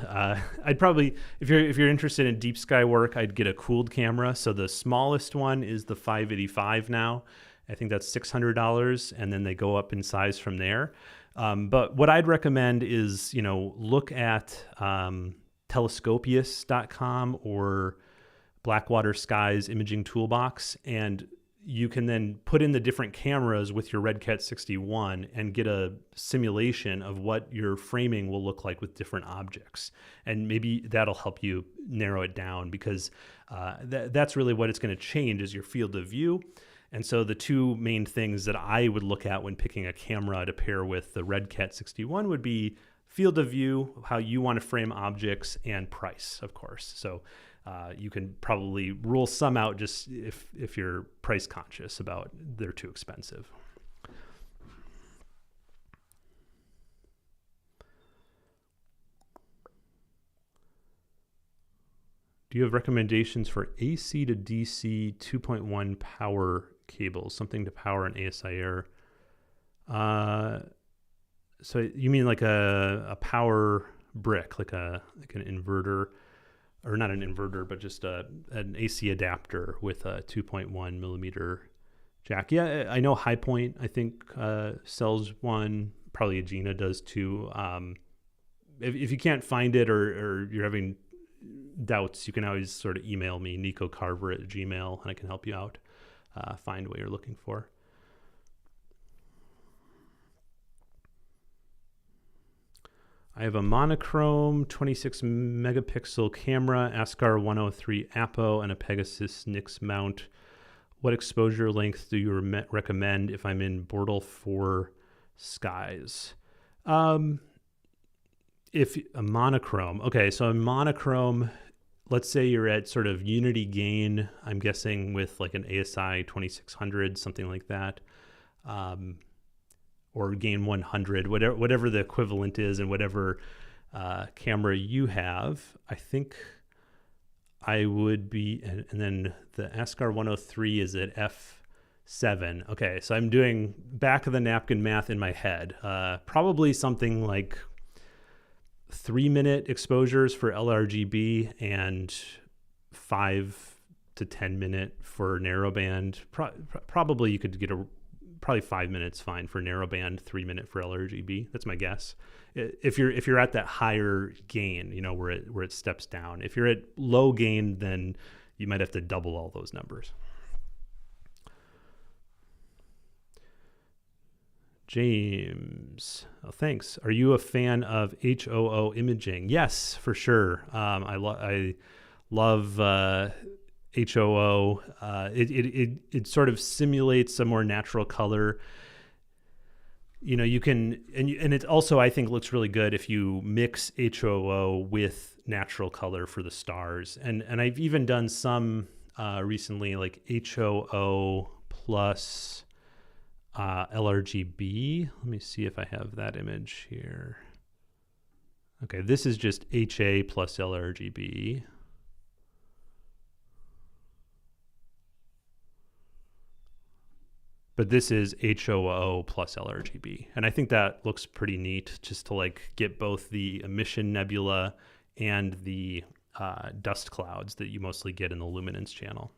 A: I'd probably, if you're interested in deep sky work, I'd get a cooled camera. So the smallest one is the 585 now. I think that's $600, and then they go up in size from there. But what I'd recommend is, look at telescopius.com or Blackwater Skies imaging toolbox, and you can then put in the different cameras with your Redcat 61 and get a simulation of what your framing will look like with different objects. And maybe that'll help you narrow it down, because that's really what it's going to change is your field of view. And so the two main things that I would look at when picking a camera to pair with the Redcat 61 would be field of view, how you want to frame objects, and price, of course. So you can probably rule some out just if you're price conscious about they're too expensive. Do you have recommendations for AC to DC 2.1 power cables, something to power an ASI Air? So you mean like a power brick, like an inverter? Or not an inverter, but just an AC adapter with a 2.1 millimeter jack. Yeah, I know High Point, I think, sells one. Probably Agena does too. If you can't find it or you're having doubts, you can always sort of email me, nicocarver@gmail.com, and I can help you out, find what you're looking for. I have a monochrome 26 megapixel camera, ASCAR 103 Apo, and a Pegasus Nix mount. What exposure length do you recommend if I'm in Bortle 4 skies? If a monochrome, okay, so a monochrome, let's say you're at sort of unity gain, I'm guessing with like an ASI 2600, something like that. Or gain 100, whatever the equivalent is, and whatever camera you have, I think I would be, and then the ASCAR 103 is at f7. Okay, so I'm doing back of the napkin math in my head. Probably something like 3-minute exposures for LRGB and 5 to 10 minute for narrowband. Probably you could get probably 5 minutes fine for narrowband, 3 minute for LRGB. That's my guess. If you're at that higher gain, where it steps down. If you're at low gain, then you might have to double all those numbers. James, thanks. Are you a fan of HOO imaging? Yes, for sure. I love HOO. It sort of simulates a more natural color. You can, and it also, I think, looks really good if you mix HOO with natural color for the stars. And I've even done some recently, like HOO plus LRGB. Let me see if I have that image here. Okay, this is just HA plus LRGB. But this is HOO plus LRGB. And I think that looks pretty neat, just to like get both the emission nebula and the dust clouds that you mostly get in the luminance channel.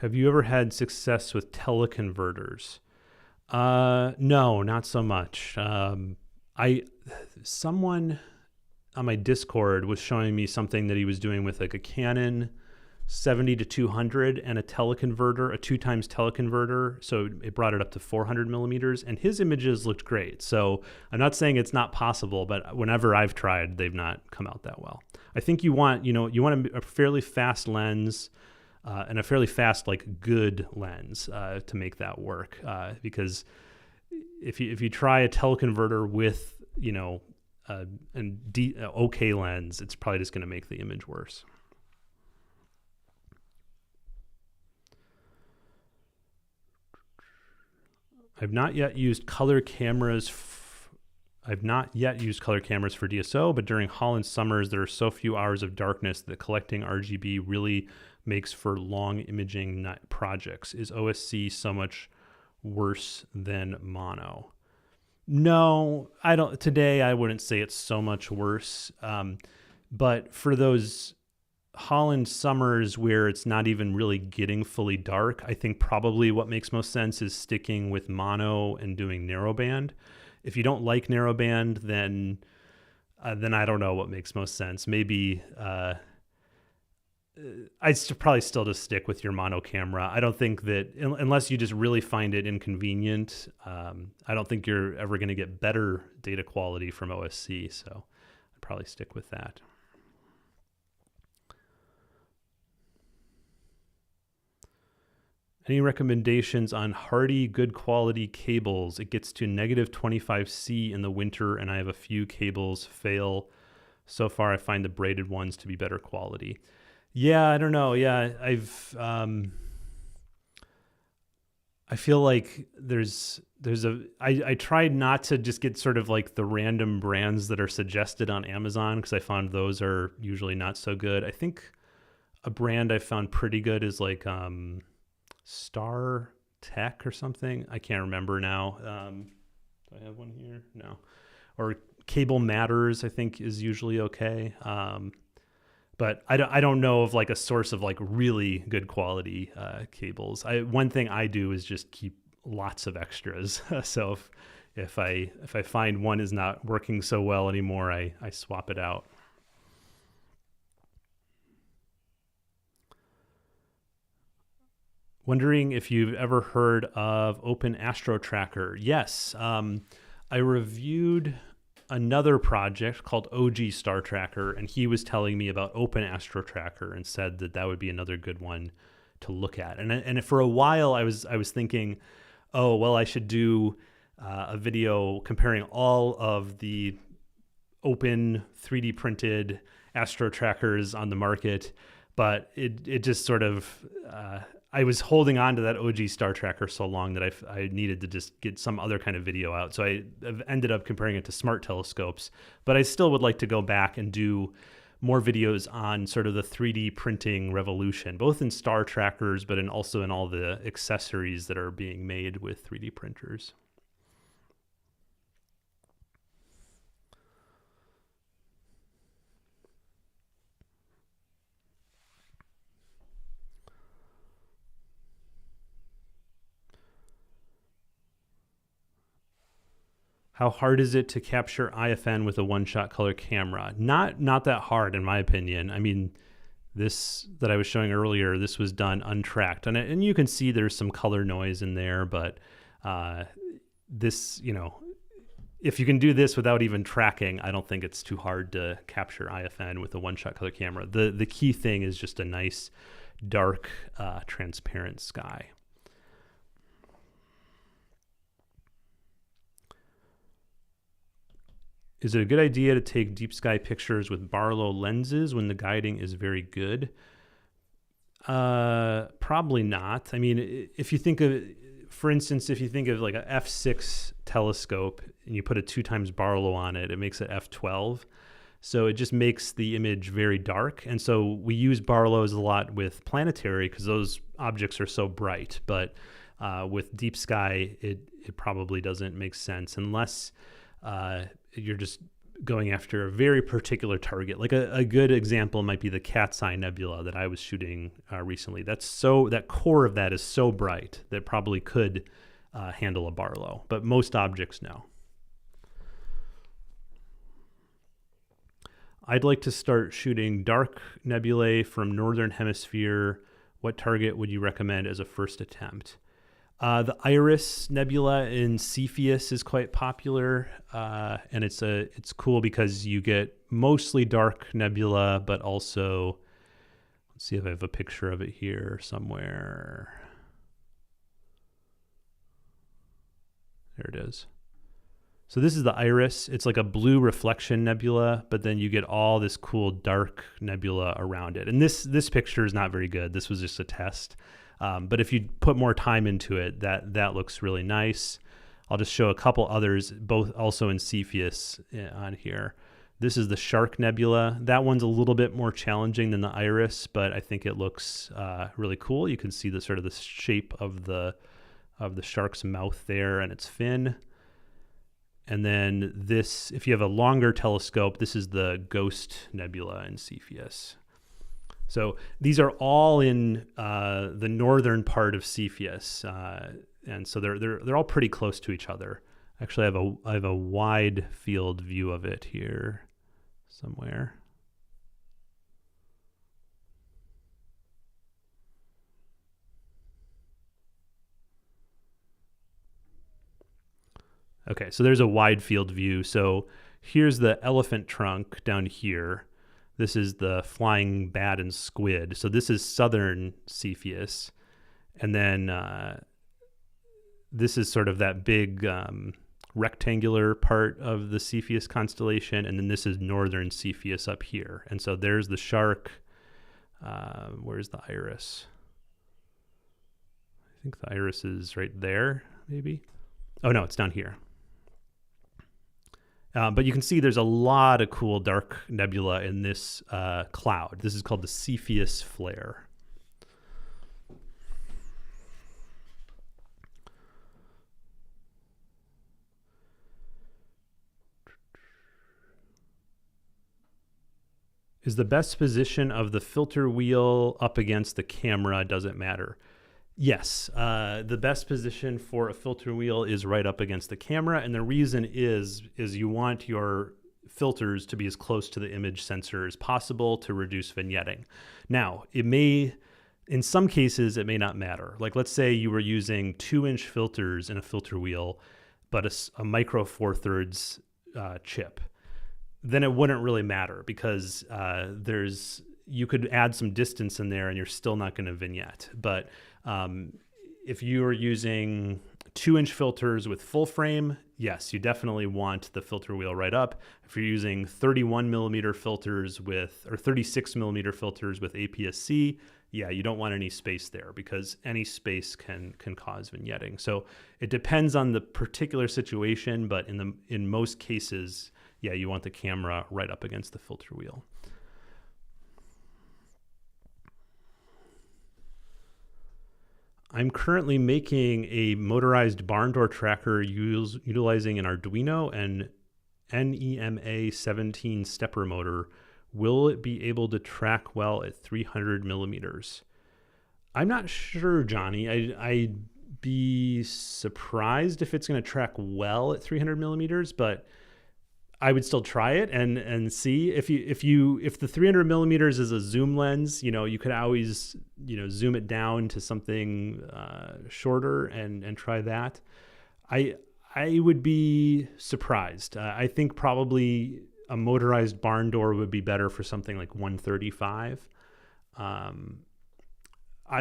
A: Have you ever had success with teleconverters? No, not so much. Someone on my Discord was showing me something that he was doing with like a Canon 70 to 200 and a teleconverter, a 2x teleconverter. So it brought it up to 400 millimeters, and his images looked great. So I'm not saying it's not possible, but whenever I've tried, they've not come out that well. I think you want a fairly fast lens, and a fairly fast, like good lens to make that work. Because if you try a teleconverter with, an okay lens, it's probably just going to make the image worse. I've not yet used color cameras for DSO, but during Holland summers, there are so few hours of darkness that collecting RGB really makes for long imaging projects. Is OSC so much worse than mono? No, I don't. Today, I wouldn't say it's so much worse. But for those Holland summers where it's not even really getting fully dark, I think probably what makes most sense is sticking with mono and doing narrowband. If you don't like narrowband, then I don't know what makes most sense. Maybe I'd probably still just stick with your mono camera. I don't think that, unless you just really find it inconvenient, I don't think you're ever going to get better data quality from OSC. So I'd probably stick with that. Any recommendations on hardy, good quality cables? It gets to -25C in the winter, and I have a few cables fail. So far, I find the braided ones to be better quality. Yeah, I don't know. Yeah, I feel like I tried not to just get sort of like the random brands that are suggested on Amazon, because I found those are usually not so good. I think a brand I found pretty good is like Star Tech or something. I can't remember now. Do I have one here? No. Or Cable Matters, I think, is usually okay. But I don't know of like a source of like really good quality cables. One thing I do is just keep lots of extras. So if I find one is not working so well anymore, I swap it out. Wondering if you've ever heard of Open Astro Tracker. Yes, I reviewed another project called OG Star Tracker, and he was telling me about Open Astro Tracker and said that would be another good one to look at. And for a while, I was thinking, oh well, I should do a video comparing all of the open 3D printed Astro Trackers on the market, but it just sort of I was holding on to that OG Star Tracker so long that I needed to just get some other kind of video out. So I ended up comparing it to smart telescopes, but I still would like to go back and do more videos on sort of the 3D printing revolution, both in star trackers, but also in all the accessories that are being made with 3D printers. How hard is it to capture IFN with a one-shot color camera? Not that hard, in my opinion. I mean, this that I was showing earlier, this was done untracked, and you can see there's some color noise in there, but this, if you can do this without even tracking, I don't think it's too hard to capture IFN with a one-shot color camera. The key thing is just a nice, dark, transparent sky. Is it a good idea to take deep sky pictures with Barlow lenses when the guiding is very good? Probably not. I mean, if you think of, for instance, if you think of like a f6 telescope and you put a 2x Barlow on it, it makes it f12. So it just makes the image very dark. And so we use Barlows a lot with planetary because those objects are so bright. But with deep sky, it probably doesn't make sense unless you're just going after a very particular target. Like a good example might be the Cat's Eye Nebula that I was shooting recently. That core of that is so bright that probably could handle a Barlow, but most objects no. I'd like to start shooting dark nebulae from Northern Hemisphere. What target would you recommend as a first attempt? The Iris Nebula in Cepheus is quite popular, and it's cool because you get mostly dark nebula, but also, let's see if I have a picture of it here somewhere. There it is. So this is the Iris. It's like a blue reflection nebula, but then you get all this cool dark nebula around it. And this picture is not very good. This was just a test. But if you put more time into it, that looks really nice. I'll just show a couple others, both also in Cepheus on here. This is the Shark Nebula. That one's a little bit more challenging than the Iris, but I think it looks really cool. You can see the sort of the shape of the shark's mouth there and its fin. And then this, if you have a longer telescope, this is the Ghost Nebula in Cepheus. So these are all in the northern part of Cepheus, and so they're all pretty close to each other. Actually, I have a wide field view of it here somewhere. Okay, so there's a wide field view. So here's the elephant trunk down here. This is the flying bat and squid. So this is southern Cepheus. And then this is sort of that big rectangular part of the Cepheus constellation. And then this is northern Cepheus up here. And so there's the shark. Where's the Iris? I think the Iris is right there, maybe. Oh, no, it's down here. But you can see there's a lot of cool dark nebula in this cloud. This is called the Cepheus flare. Is the best position of the filter wheel up against the camera? Does it matter? Yes, the best position for a filter wheel is right up against the camera, and the reason is you want your filters to be as close to the image sensor as possible to reduce vignetting. Now, in some cases, it may not matter. Like let's say you were using 2-inch filters in a filter wheel, but a micro 4/3 chip. Then it wouldn't really matter because you could add some distance in there and you're still not going to vignette. But if you are using 2-inch filters with full frame, yes, you definitely want the filter wheel right up. If you're using 31 millimeter filters or 36 millimeter filters with APS-C, yeah, you don't want any space there because any space can cause vignetting. So it depends on the particular situation, but in most cases, yeah, you want the camera right up against the filter wheel. I'm currently making a motorized barn door tracker utilizing an Arduino and NEMA 17 stepper motor. Will it be able to track well at 300 millimeters? I'm not sure, Johnny. I'd be surprised if it's going to track well at 300 millimeters, but I would still try it and see if the 300 millimeters is a zoom lens, you could always, zoom it down to something shorter and try that. I would be surprised. I think probably a motorized barn door would be better for something like 135.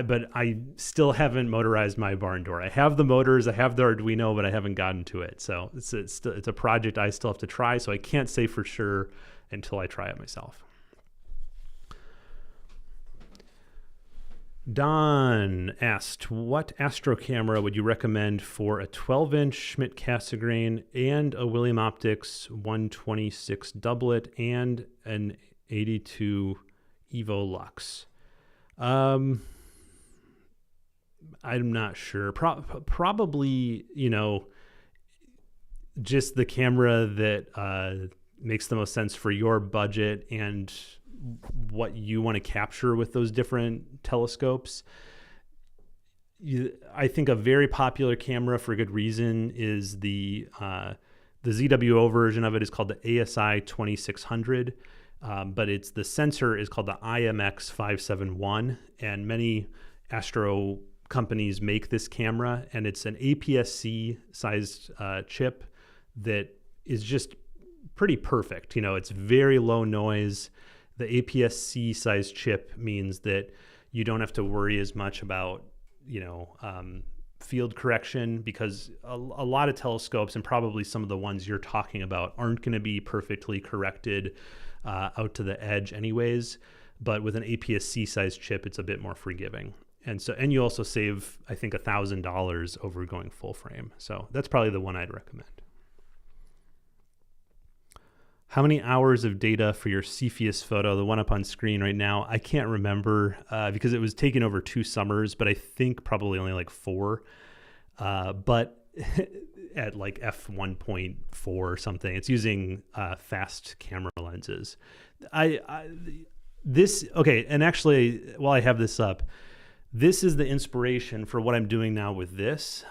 A: But I still haven't motorized my barn door. I have the motors, I have the Arduino, but I haven't gotten to it. So it's a project I still have to try. So I can't say for sure until I try it myself. Don asked, what Astro camera would you recommend for a 12-inch Schmidt Cassegrain and a William Optics 126 doublet and an 82 Evo Lux? I'm not sure. Probably, just the camera that makes the most sense for your budget and what you want to capture with those different telescopes. I think a very popular camera for good reason is the ZWO version of it is called the ASI 2600, but the sensor is called the IMX 571, and many astro companies make this camera, and it's an APS-C sized chip that is just pretty perfect. It's very low noise. The APS-C sized chip means that you don't have to worry as much about field correction, because a lot of telescopes, and probably some of the ones you're talking about, aren't going to be perfectly corrected out to the edge anyways. But with an APS-C sized chip, it's a bit more forgiving. And you also save, I think, $1,000 over going full frame. So that's probably the one I'd recommend. How many hours of data for your Cepheus photo, the one up on screen right now? I can't remember because it was taken over 2 summers, but I think probably only like 4. But at like f1.4 or something, it's using fast camera lenses. Okay, and actually, while I have this up, this is the inspiration for what I'm doing now with this.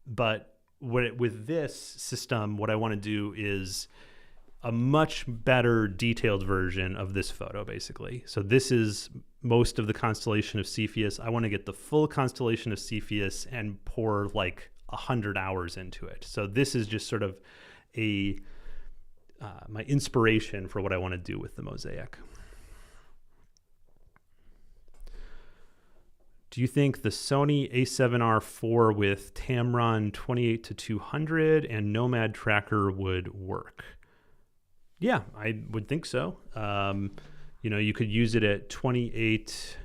A: But with this system, what I want to do is a much better detailed version of this photo, basically. So this is most of the constellation of Cepheus. I want to get the full constellation of Cepheus and pour like 100 hours into it. So this is just sort of my inspiration for what I want to do with the Mosaic. Do you think the Sony a7R IV with Tamron 28-200 and Nomad tracker would work? Yeah, I would think so. You could use it at 28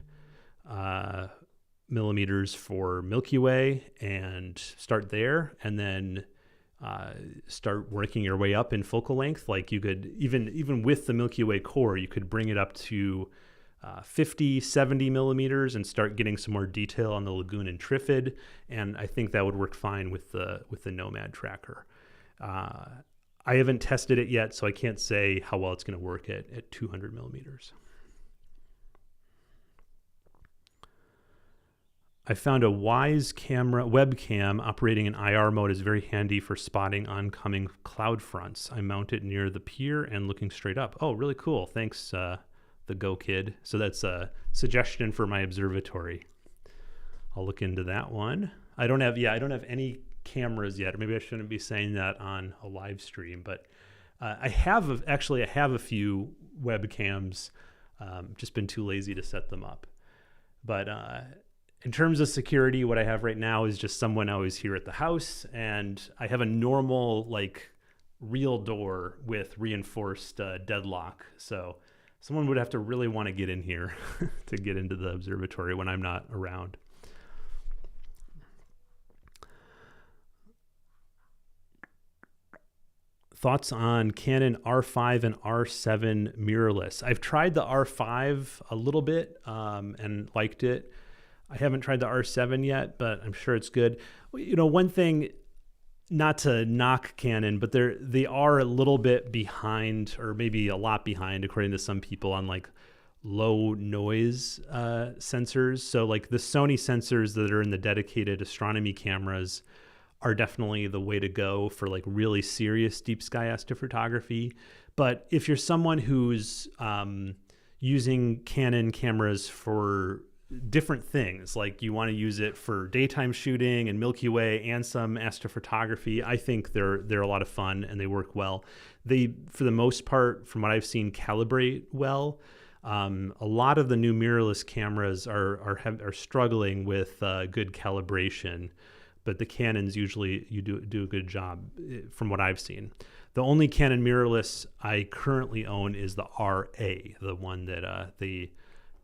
A: millimeters for Milky Way and start there, and then start working your way up in focal length. Like you could, even with the Milky Way core, you could bring it up to 50, 70 millimeters and start getting some more detail on the Lagoon and Trifid. And I think that would work fine with the Nomad tracker. I haven't tested it yet, so I can't say how well it's going to work at 200 millimeters. I found a Wyze camera webcam operating in IR mode is very handy for spotting oncoming cloud fronts. I mount it near the pier and looking straight up. Oh, really cool. Thanks, the Go Kid. So that's a suggestion for my observatory. I'll look into that one. I don't have any cameras yet, or maybe I shouldn't be saying that on a live stream, but I have a few webcams, just been too lazy to set them up. But in terms of security, what I have right now is just someone always here at the house, and I have a normal real door with reinforced deadlock. So someone would have to really want to get in here to get into the observatory when I'm not around. Thoughts on Canon R5 and R7 mirrorless? I've tried the R5 a little bit and liked it. I haven't tried the R7 yet, but I'm sure it's good. One thing, not to knock Canon, but they are a little bit behind, or maybe a lot behind, according to some people, on low noise sensors. So the Sony sensors that are in the dedicated astronomy cameras are definitely the way to go for really serious deep sky astrophotography. But if you're someone who's using Canon cameras for different things, you want to use it for daytime shooting and Milky Way and some astrophotography, I think they're a lot of fun and they work well. They, for the most part, from what I've seen, calibrate well. A lot of the new mirrorless cameras are struggling with good calibration, but the Canons usually do a good job from what I've seen. The only Canon mirrorless I currently own is the RA, the one that they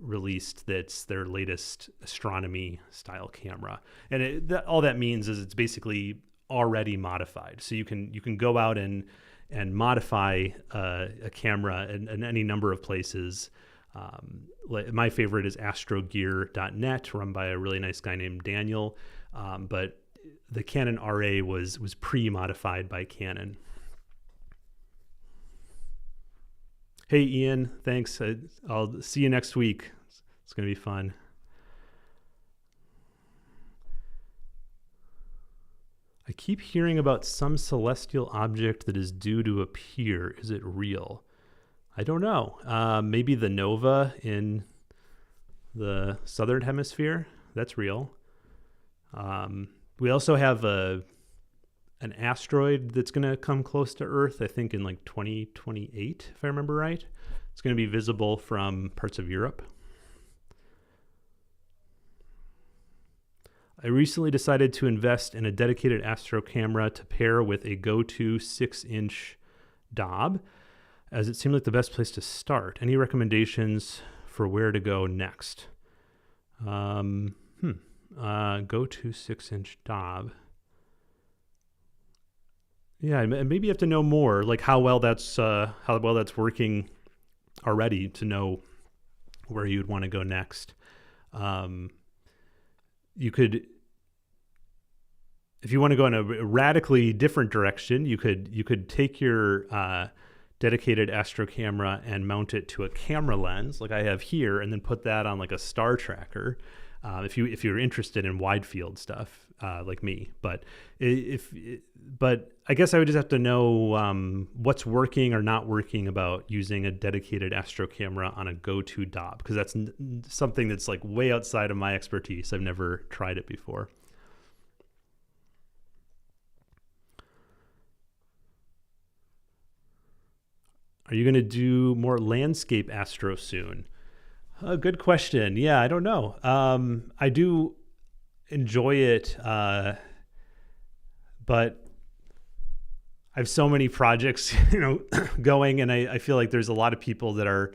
A: released, that's their latest astronomy style camera. And all that means is it's basically already modified. So you can go out and modify a camera in any number of places. My favorite is astrogear.net, run by a really nice guy named Daniel. But the Canon RA was pre-modified by Canon. Hey, Ian, thanks. I'll see you next week. It's going to be fun. I keep hearing about some celestial object that is due to appear. Is it real? I don't know. Maybe the nova in the southern hemisphere. That's real. We also have an asteroid that's going to come close to Earth, I think in like 2028, if I remember right. It's going to be visible from parts of Europe. I recently decided to invest in a dedicated astro camera to pair with a Go-To 6-inch Dob, as it seemed like the best place to start. Any recommendations for where to go next? Go-To 6-inch Dob. Yeah, maybe you have to know more, like how well that's working already to know where you'd want to go next. You could, if you want to go in a radically different direction, you could take your dedicated astro camera and mount it to a camera lens, like I have here, and then put that on like a star tracker. If you're interested in wide field stuff, like me, but I guess I would just have to know what's working or not working about using a dedicated astro camera on a Go-To Dob, because that's something that's like way outside of my expertise. I've never tried it before. Are you going to do more landscape astro soon? Good question. Yeah, I don't know. I do enjoy it, but I have so many projects, going, and I feel like there's a lot of people that are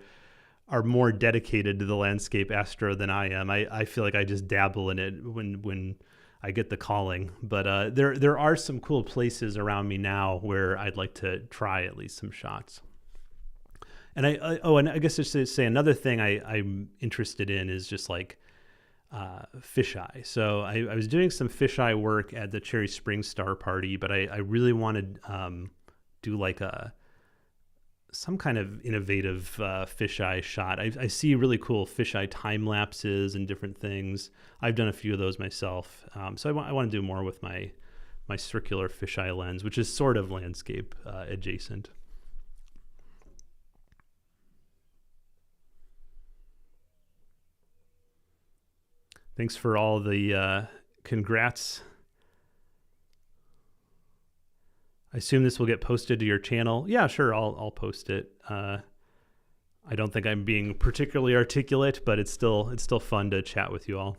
A: more dedicated to the landscape astro than I am. I feel like I just dabble in it when I get the calling. But there are some cool places around me now where I'd like to try at least some shots. And I guess just to say another thing I'm interested in is just like fisheye. So I was doing some fisheye work at the Cherry Springs Star Party, but I really wanted to do like some kind of innovative fisheye shot. I see really cool fisheye time lapses and different things. I've done a few of those myself. So I want to do more with my circular fisheye lens, which is sort of landscape adjacent. Thanks for all the congrats. I assume this will get posted to your channel. Yeah, sure, I'll post it. I don't think I'm being particularly articulate, but it's still fun to chat with you all.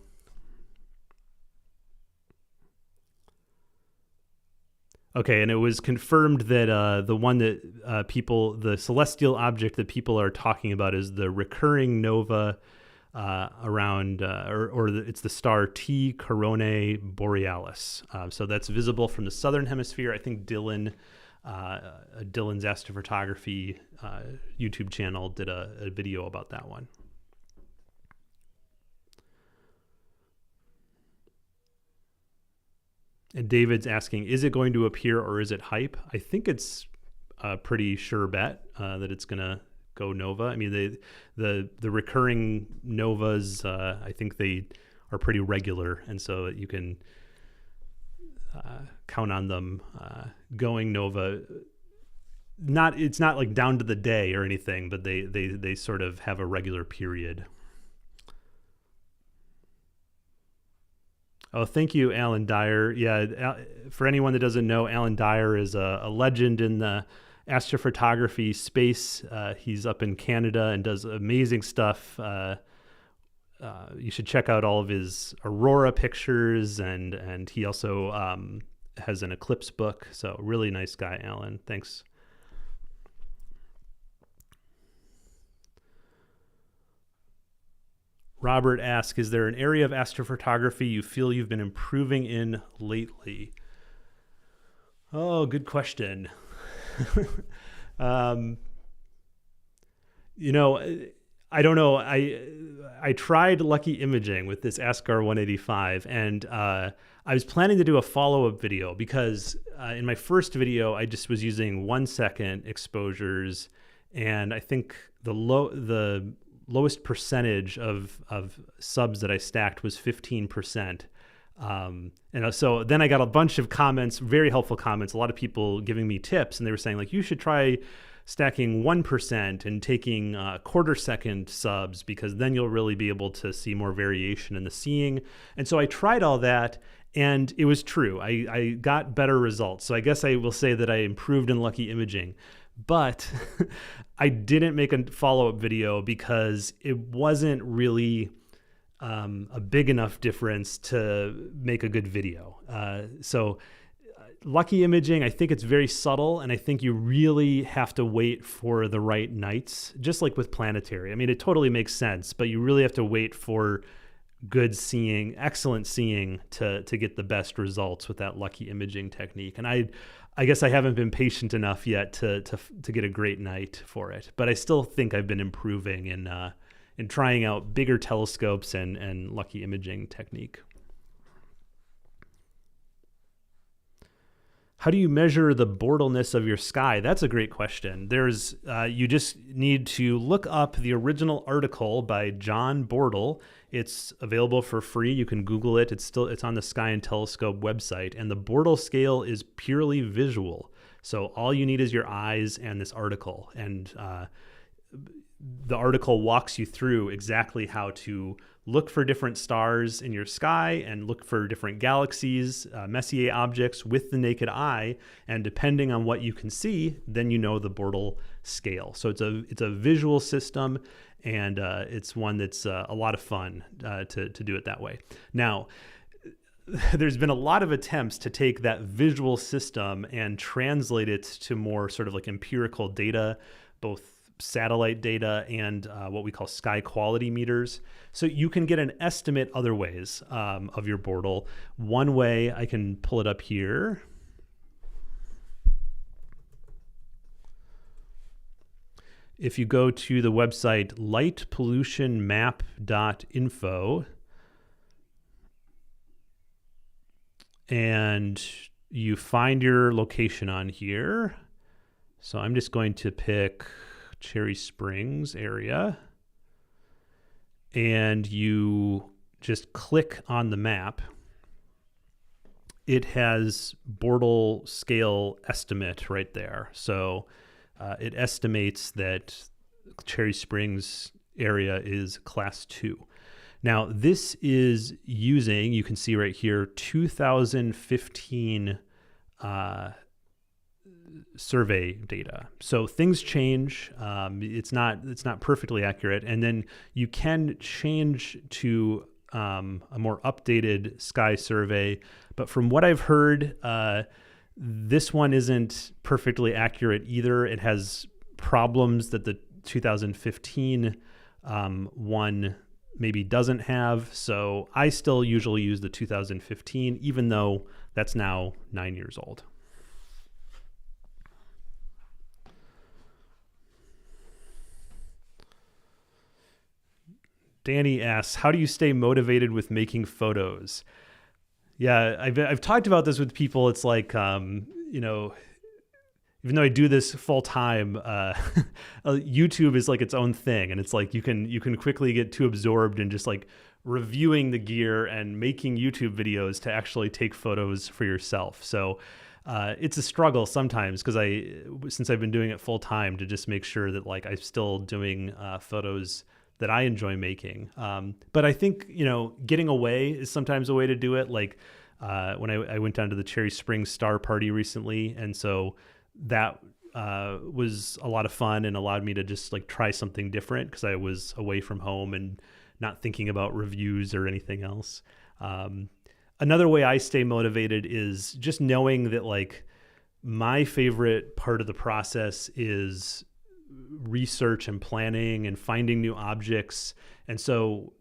A: Okay, and it was confirmed that the one that the celestial object that people are talking about is the recurring nova around, it's the star T Coronae Borealis. So that's visible from the southern hemisphere. I think Dylan's astrophotography YouTube channel did a video about that one. And David's asking, is it going to appear or is it hype? I think it's a pretty sure bet that it's going to go nova. I mean, the recurring novas, I think they are pretty regular, and so you can count on them going nova. It's not like down to the day or anything, but they sort of have a regular period. Oh, thank you, Alan Dyer. Yeah, for anyone that doesn't know, Alan Dyer is a legend in the astrophotography space. He's up in Canada and does amazing stuff. You should check out all of his aurora pictures, and he also has an eclipse book. So really nice guy, Alan. Thanks. Robert asks, is there an area of astrophotography you feel you've been improving in lately? Oh, good question. I don't know. I tried Lucky Imaging with this ASCAR 185, and I was planning to do a follow-up video because in my first video, I just was using 1 second exposures and I think the lowest percentage of subs that I stacked was 15%. And so then I got a bunch of comments, very helpful comments, a lot of people giving me tips, and they were saying like, you should try stacking 1% and taking quarter second subs, because then you'll really be able to see more variation in the seeing. And so I tried all that, and it was true. I got better results. So I guess I will say that I improved in Lucky Imaging, but I didn't make a follow-up video because it wasn't really a big enough difference to make a good video. So Lucky Imaging, I think it's very subtle, and I think you really have to wait for the right nights, just like with Planetary. I mean, it totally makes sense, but you really have to wait for good seeing, excellent seeing to get the best results with that Lucky Imaging technique. And I guess I haven't been patient enough yet to get a great night for it, but I still think I've been improving in trying out bigger telescopes and Lucky Imaging technique. How do you measure the Bortleness of your sky? That's a great question. There's you just need to look up the original article by John Bortle. It's available for free. You can Google it. It's on the Sky and Telescope website. And the Bortle scale is purely visual. So all you need is your eyes and this article. And the article walks you through exactly how to look for different stars in your sky and look for different galaxies, Messier objects with the naked eye. And depending on what you can see, then you know the Bortle scale. So it's a visual system, and it's one that's a lot of fun to do it that way. Now, there's been a lot of attempts to take that visual system and translate it to more sort of like empirical data, both satellite data and what we call sky quality meters. So you can get an estimate other ways of your Bortle. One way, I can pull it up here. If you go to the website lightpollutionmap.info and you find your location on here. So I'm just going to pick Cherry Springs area, and you just click on the map. It has Bortle scale estimate right there. So it estimates that Cherry Springs area is class 2. Now this is using, you can see right here, 2015 survey data. So things change. It's not perfectly accurate, and then you can change to a more updated sky survey. But from what I've heard, this one isn't perfectly accurate either. It has problems that the 2015 one maybe doesn't have. So I still usually use the 2015, even though that's now 9 years old. Danny asks, how do you stay motivated with making photos? Yeah, I've talked about this with people. It's like, even though I do this full time, YouTube is like its own thing. And it's like, you can quickly get too absorbed in just like reviewing the gear and making YouTube videos to actually take photos for yourself. So it's a struggle sometimes, because since I've been doing it full time, to just make sure that like I'm still doing photos that I enjoy making. But I think, getting away is sometimes a way to do it. Like when I went down to the Cherry Springs Star Party recently. And so that was a lot of fun and allowed me to just like try something different, because I was away from home and not thinking about reviews or anything else. Another way I stay motivated is just knowing that like my favorite part of the process is research and planning and finding new objects. And so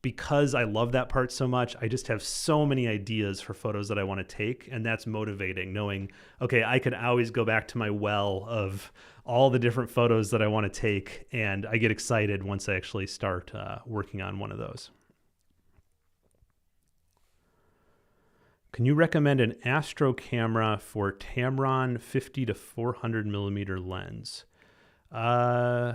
A: because I love that part so much, I just have so many ideas for photos that I want to take. And that's motivating, knowing, okay, I could always go back to my well of all the different photos that I want to take. And I get excited once I actually start working on one of those. Can you recommend an Astro camera for Tamron 50 to 400 millimeter lens? Uh,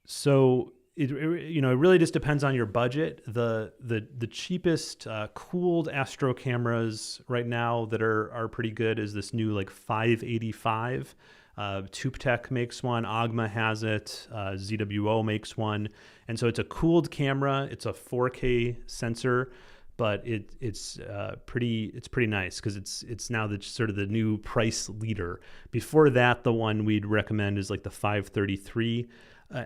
A: so it really just depends on your budget. The cheapest cooled Astro cameras right now that are pretty good is this new like 585. TubeTech makes one, Ogma has it, ZWO makes one, and so it's a cooled camera. It's a 4K sensor, but it's pretty nice because it's now the sort of the new price leader. Before that, the one we'd recommend is like the 533.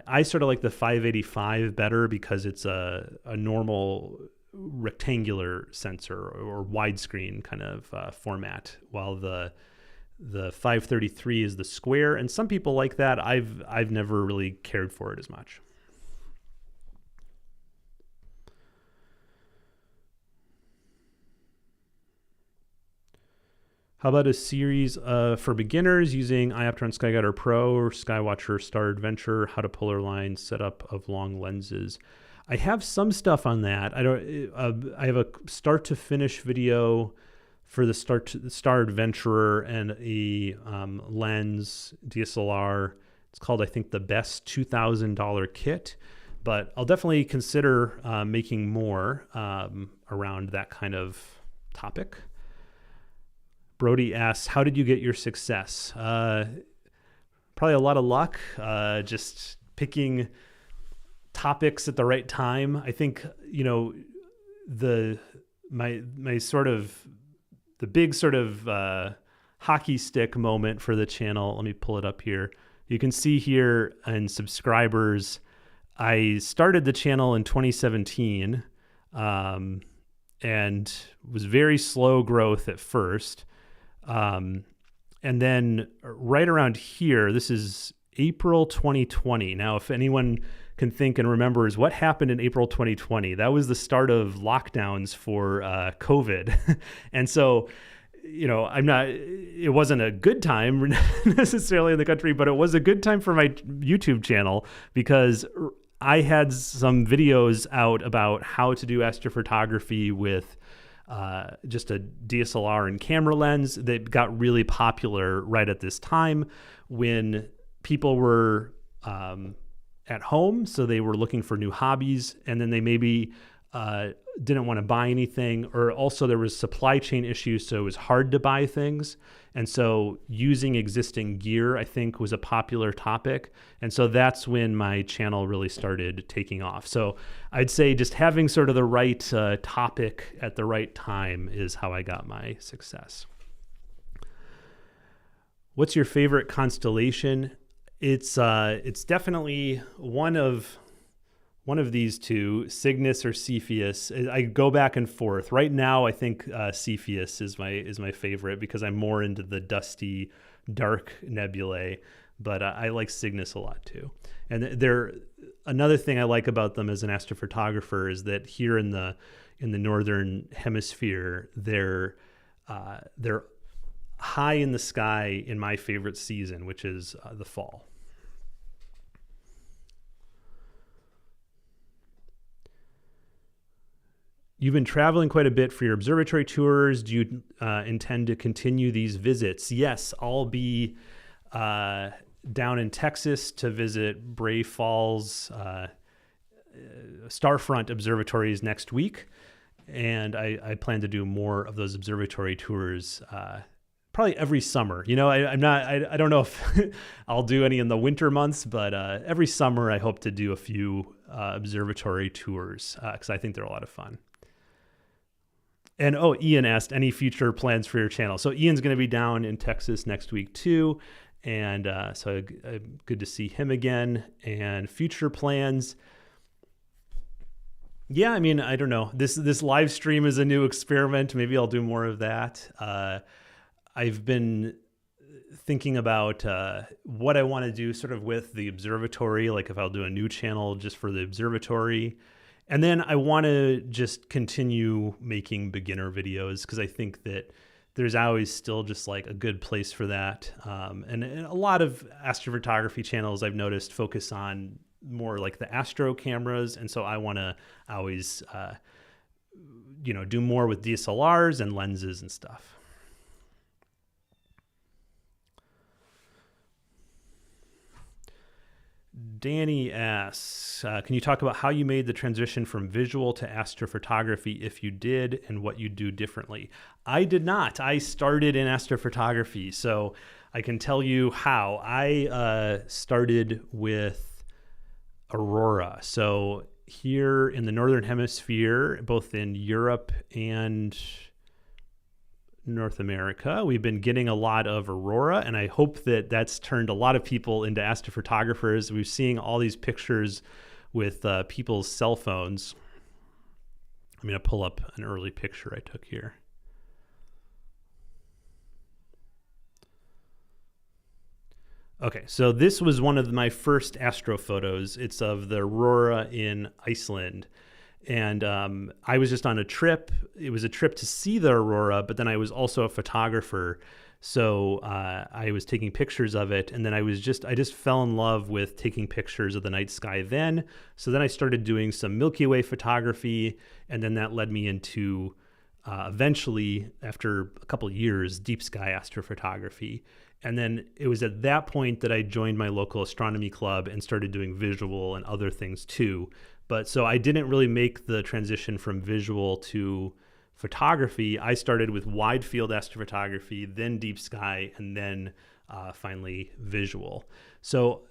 A: I sort of like the 585 better because it's a normal rectangular sensor or widescreen kind of format, while the 533 is the square, and some people like that. I've never really cared for it as much. How about a series for beginners using Ioptron SkyGuider Pro or Skywatcher Star Adventure, how to polar line setup of long lenses? I have some stuff on that. I have a start to finish video for the Star Adventurer and a lens DSLR. It's called, I think, the best $2,000 kit, but I'll definitely consider making more around that kind of topic. Brody asks, how did you get your success? Probably a lot of luck, just picking topics at the right time. I think, my sort of, the big sort of hockey stick moment for the channel. Let me pull it up here. You can see here in subscribers, I started the channel in 2017 and was very slow growth at first. And then right around here, this is April 2020. Now, if anyone can think and remembers what happened in April 2020, that was the start of lockdowns for COVID. And so, it wasn't a good time necessarily in the country, but it was a good time for my YouTube channel because I had some videos out about how to do astrophotography with just a DSLR and camera lens that got really popular right at this time when people were at home. So they were looking for new hobbies, and then they maybe didn't want to buy anything, or also there was supply chain issues. So it was hard to buy things. And so using existing gear, I think, was a popular topic. And so that's when my channel really started taking off. So I'd say just having sort of the right topic at the right time is how I got my success. What's your favorite constellation? It's definitely one of these two, Cygnus or Cepheus. I go back and forth. Right now, I think Cepheus is my favorite because I'm more into the dusty, dark nebulae. But I like Cygnus a lot too. And another thing I like about them as an astrophotographer is that here in the northern hemisphere, they're high in the sky in my favorite season, which is the fall. You've been traveling quite a bit for your observatory tours. Do you intend to continue these visits? Yes, I'll be down in Texas to visit Bray Falls Starfront observatories next week. And I plan to do more of those observatory tours probably every summer. I don't know if I'll do any in the winter months, but every summer I hope to do a few observatory tours because I think they're a lot of fun. And Ian asked, any future plans for your channel? So Ian's going to be down in Texas next week too. And so good to see him again. And future plans. Yeah, I mean, I don't know. This live stream is a new experiment. Maybe I'll do more of that. I've been thinking about what I want to do sort of with the observatory, like if I'll do a new channel just for the observatory. And then I want to just continue making beginner videos because I think that there's always still just like a good place for that. And a lot of astrophotography channels I've noticed focus on more like the astro cameras. And so I want to always, do more with DSLRs and lenses and stuff. Danny asks, can you talk about how you made the transition from visual to astrophotography, if you did, and what you do differently? I did not. I started in astrophotography, so I can tell you how. I started with aurora. So here in the Northern Hemisphere, both in Europe and North America, we've been getting a lot of aurora, and I hope that that's turned a lot of people into astrophotographers. We're seeing all these pictures with people's cell phones. I'm going to pull up an early picture I took here. Okay, so this was one of my first astro photos. It's of the aurora in Iceland. And I was just on a trip. It was a trip to see the aurora, but then I was also a photographer. So I was taking pictures of it. And then I just fell in love with taking pictures of the night sky then. So then I started doing some Milky Way photography. And then that led me into eventually, after a couple of years, deep sky astrophotography. And then it was at that point that I joined my local astronomy club and started doing visual and other things too. But so I didn't really make the transition from visual to photography. I started with wide field astrophotography, then deep sky, and then finally visual. So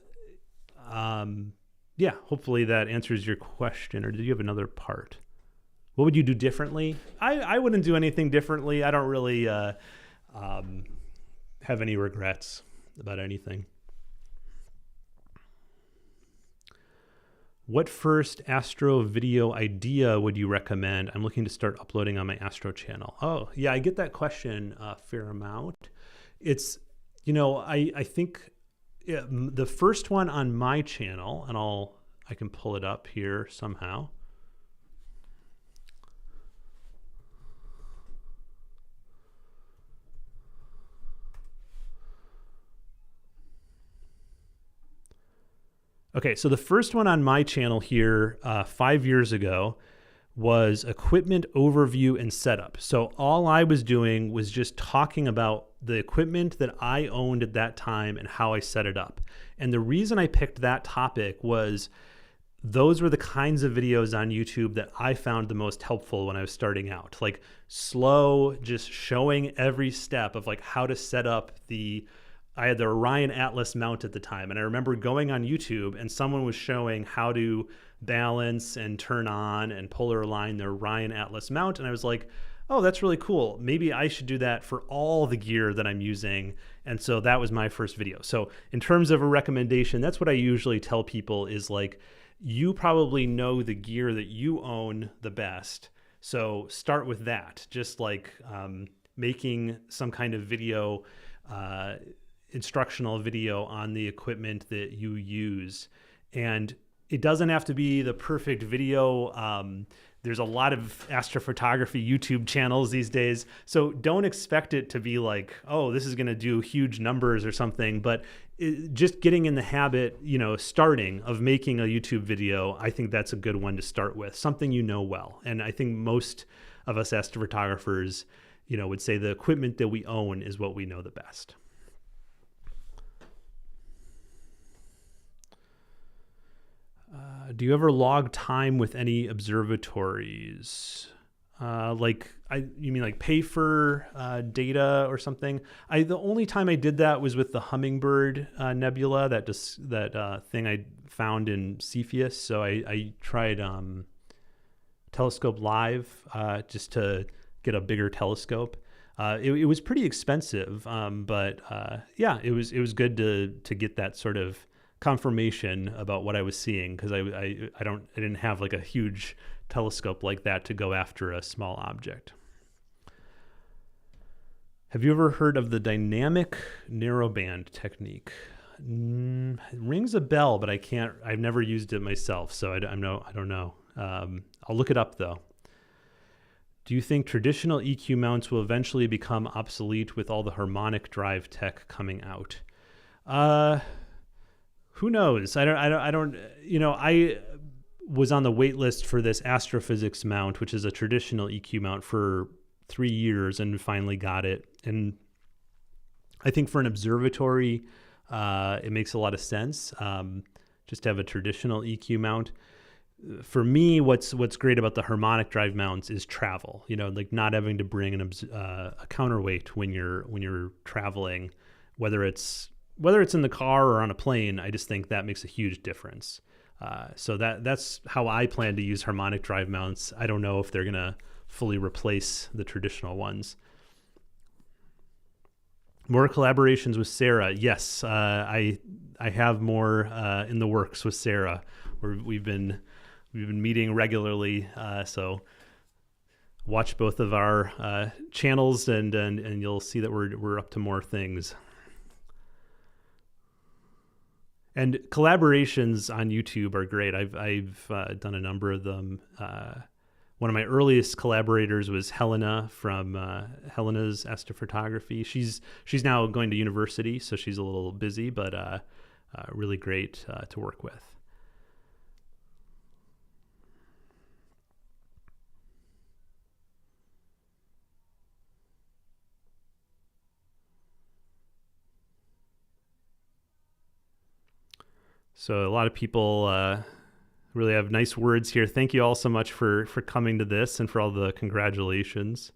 A: yeah, hopefully that answers your question. Or did you have another part? What would you do differently? I wouldn't do anything differently. I don't really have any regrets about anything. What first astro video idea would you recommend? I'm looking to start uploading on my astro channel. Oh, yeah, I get that question a fair amount. It's, I think the first one on my channel, and I can pull it up here somehow. Okay, so the first one on my channel here 5 years ago was equipment overview and setup. So all I was doing was just talking about the equipment that I owned at that time and how I set it up. And the reason I picked that topic was those were the kinds of videos on YouTube that I found the most helpful when I was starting out. Like slow, just showing every step of like how to set up I had the Orion Atlas mount at the time, and I remember going on YouTube and someone was showing how to balance and turn on and polar align the Orion Atlas mount, and I was like, oh, that's really cool. Maybe I should do that for all the gear that I'm using. And so that was my first video. So in terms of a recommendation, that's what I usually tell people is like, you probably know the gear that you own the best. So start with that, just like making some kind of video, instructional video on the equipment that you use. And it doesn't have to be the perfect video. There's a lot of astrophotography YouTube channels these days. So don't expect it to be like, oh, this is going to do huge numbers or something. But just getting in the habit, starting of making a YouTube video, I think that's a good one to start with, something you know well. And I think most of us astrophotographers, would say the equipment that we own is what we know the best. Do you ever log time with any observatories? You mean like pay for data or something? The only time I did that was with the Hummingbird Nebula, that thing I found in Cepheus. So I tried Telescope Live just to get a bigger telescope. It was pretty expensive, but yeah, it was good to get that sort of confirmation about what I was seeing, because I didn't have like a huge telescope like that to go after a small object. Have you ever heard of the dynamic narrowband technique? It rings a bell, but I've never used it myself, so I don't know. I'll look it up though. Do you think traditional EQ mounts will eventually become obsolete with all the harmonic drive tech coming out? Who knows? I was on the wait list for this astrophysics mount, which is a traditional EQ mount, for 3 years and finally got it. And I think for an observatory, it makes a lot of sense. just to have a traditional EQ mount. For me, what's great about the harmonic drive mounts is travel. Like not having to bring a counterweight when you're traveling, whether it's in the car or on a plane. I just think that makes a huge difference. So that's how I plan to use harmonic drive mounts. I don't know if they're gonna fully replace the traditional ones. More collaborations with Sarah. Yes, I have more in the works with Sarah. We've been meeting regularly, so watch both of our channels, and you'll see that we're up to more things. And collaborations on YouTube are great. I've done a number of them. One of my earliest collaborators was Helena from Helena's Astrophotography. She's now going to university, so she's a little busy, but really great to work with. So a lot of people really have nice words here. Thank you all so much for coming to this and for all the congratulations.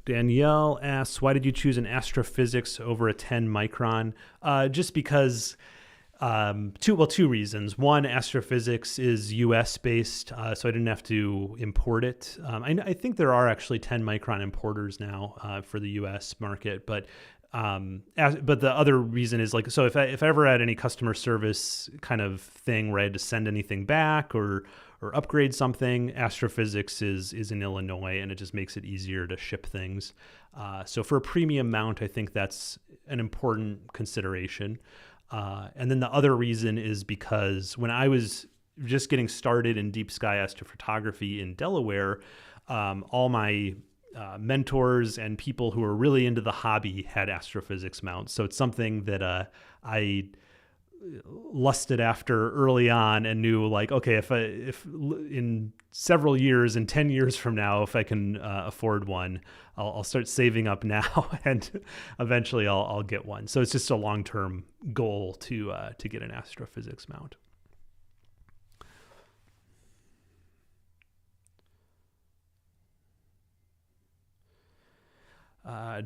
A: Danielle asks, why did you choose an astrophysics over a 10 micron? Just because two reasons. One, astrophysics is US based, so I didn't have to import it. I think there are actually 10 micron importers now for the US market, but the other reason is like, so if I ever had any customer service kind of thing where I had to send anything back or upgrade something, astrophysics is in Illinois, and it just makes it easier to ship things. So for a premium mount, I think that's an important consideration. And then the other reason is because when I was just getting started in deep sky astrophotography in Delaware, all my mentors and people who were really into the hobby had astrophysics mounts. So it's something that I lusted after early on and knew, like, okay, if in several years, in 10 years from now, if I can afford one, I'll start saving up now, and eventually I'll get one. So it's just a long-term goal to get an astrophysics mount.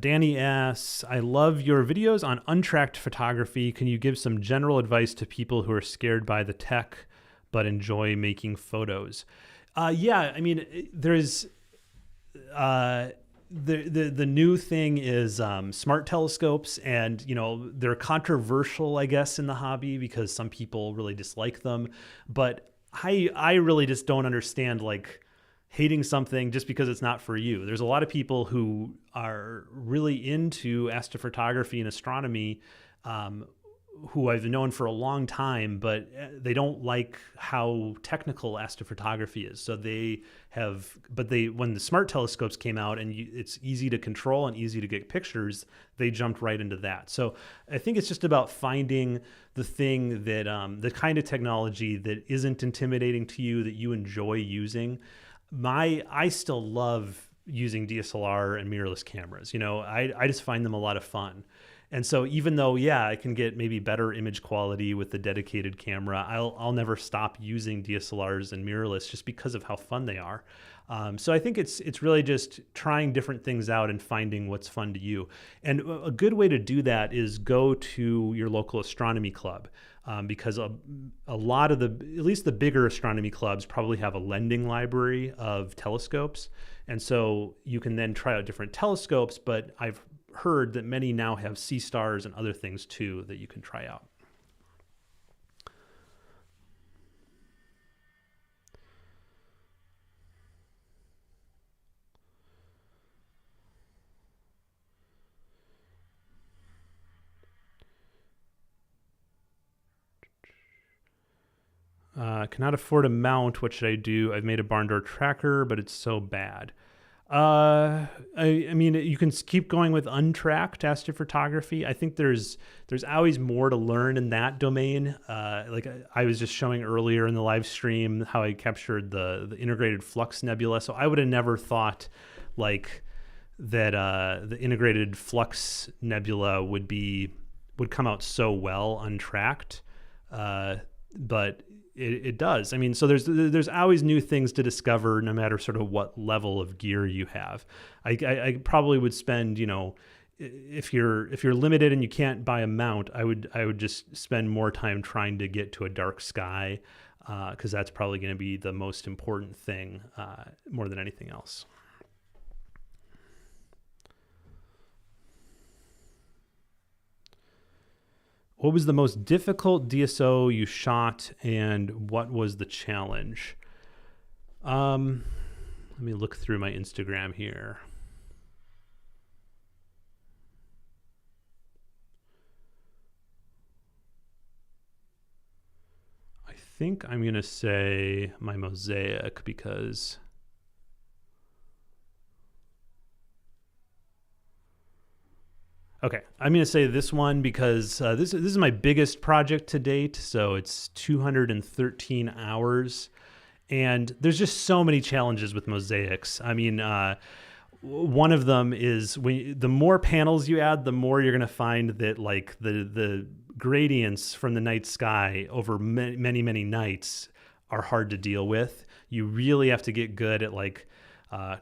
A: Danny asks, I love your videos on untracked photography. Can you give some general advice to people who are scared by the tech but enjoy making photos? Yeah, I mean, there's the new thing is smart telescopes, and they're controversial, I guess, in the hobby because some people really dislike them. But I really just don't understand, like, hating something just because it's not for you. There's a lot of people who are really into astrophotography and astronomy, who I've known for a long time, but they don't like how technical astrophotography is. So when the smart telescopes came out and it's easy to control and easy to get pictures, they jumped right into that. So I think it's just about finding the thing that, the kind of technology that isn't intimidating to you, that you enjoy using. I still love using DSLR and mirrorless cameras. I just find them a lot of fun. And so even though, yeah, I can get maybe better image quality with the dedicated camera, I'll never stop using DSLRs and mirrorless just because of how fun they are. So I think it's really just trying different things out and finding what's fun to you. And a good way to do that is go to your local astronomy club. Because a lot of at least the bigger astronomy clubs probably have a lending library of telescopes. And so you can then try out different telescopes, but I've heard that many now have C-stars and other things too that you can try out. Cannot afford a mount. What should I do? I've made a barn door tracker, but it's so bad. I mean, you can keep going with untracked astrophotography. I think there's always more to learn in that domain. Like I was just showing earlier in the live stream how I captured the integrated flux nebula. So I would have never thought, like, that the integrated flux nebula would come out so well untracked, but it does. I mean, so there's always new things to discover, no matter sort of what level of gear you have. I probably would spend, if you're limited and you can't buy a mount, I would just spend more time trying to get to a dark sky, because that's probably going to be the most important thing, more than anything else. What was the most difficult DSO you shot, and what was the challenge? Let me look through my Instagram here. I think I'm going to say my Mosaic, because okay, I'm going to say this one because this is my biggest project to date. So it's 213 hours. And there's just so many challenges with mosaics. I mean, one of them is the more panels you add, the more you're going to find that like the gradients from the night sky over many, many nights are hard to deal with. You really have to get good at like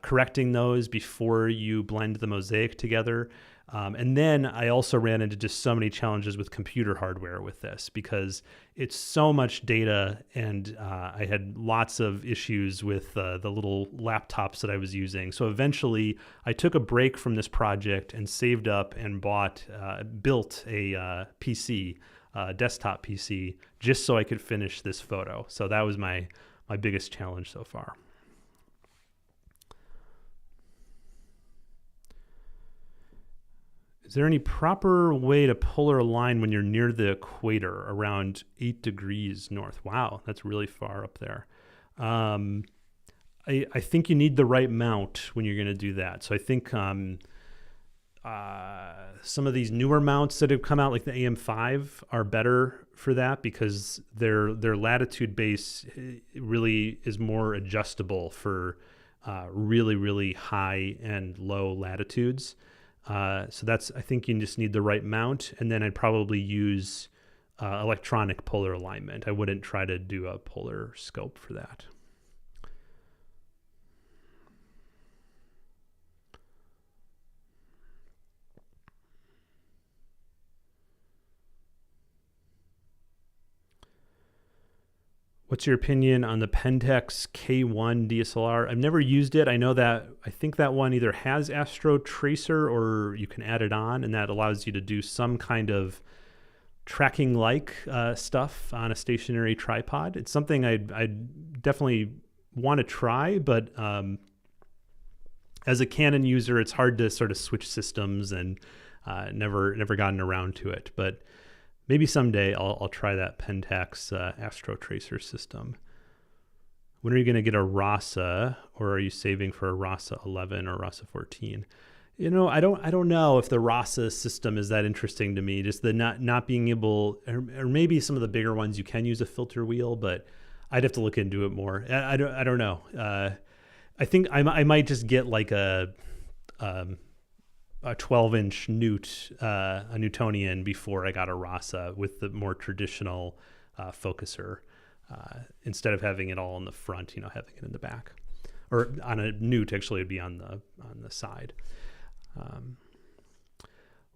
A: correcting those before you blend the mosaic together. And then I also ran into just so many challenges with computer hardware with this, because it's so much data, and I had lots of issues with the little laptops that I was using. So eventually I took a break from this project and saved up and built a PC, desktop PC, just so I could finish this photo. So that was my biggest challenge so far. Is there any proper way to polar align when you're near the equator, around 8 degrees north? Wow, that's really far up there. I think you need the right mount when you're going to do that. So I think some of these newer mounts that have come out, like the AM5, are better for that, because their latitude base really is more adjustable for really, really high and low latitudes. So I think you just need the right mount, and then I'd probably use electronic polar alignment. I wouldn't try to do a polar scope for that. What's your opinion on the Pentax K1 DSLR? I've never used it. I think that one either has Astro Tracer or you can add it on, and that allows you to do some kind of tracking like stuff on a stationary tripod. It's something I'd definitely want to try, but as a Canon user, it's hard to sort of switch systems, and never gotten around to it. But maybe someday I'll try that Pentax Astro Tracer system. When are you going to get a Rasa, or are you saving for a Rasa 11 or Rasa 14? I don't know if the Rasa system is that interesting to me. Just the not being able, or maybe some of the bigger ones you can use a filter wheel, but I'd have to look into it more. I don't know. I think I might just get like a 12-inch a Newtonian before I got a Rasa with the more traditional focuser, instead of having it all in the front, having it in the back, or on a Newt actually it'd be on the side.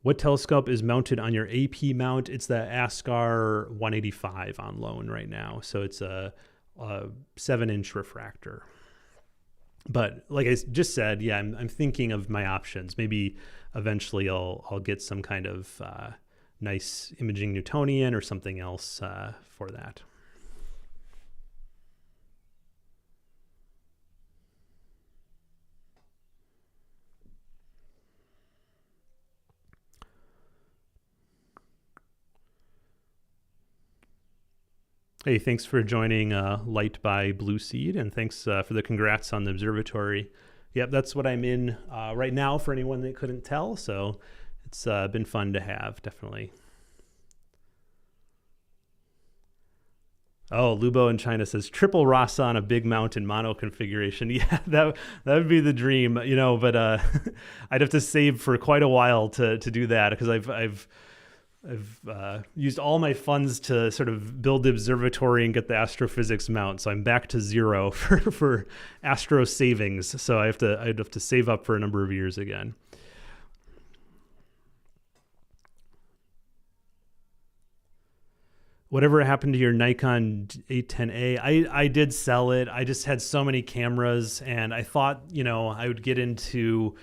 A: What telescope is mounted on your AP mount? It's the Askar 185 on loan right now, so it's a 7-inch refractor. But like I just said, yeah, I'm thinking of my options. Maybe eventually I'll get some kind of nice imaging Newtonian or something else for that. Hey, thanks for joining Light by Blue Seed, and thanks for the congrats on the observatory. Yep, that's what I'm in right now, for anyone that couldn't tell, so it's been fun to have, definitely. Oh, Lubo in China says triple Rasa on a big mountain mono configuration. Yeah, that would be the dream, but I'd have to save for quite a while to do that, because I've used all my funds to sort of build the observatory and get the astrophysics mount. So I'm back to zero for astro savings. So I'd have to save up for a number of years again. Whatever happened to your Nikon A10A? I did sell it. I just had so many cameras, and I thought, I would get into.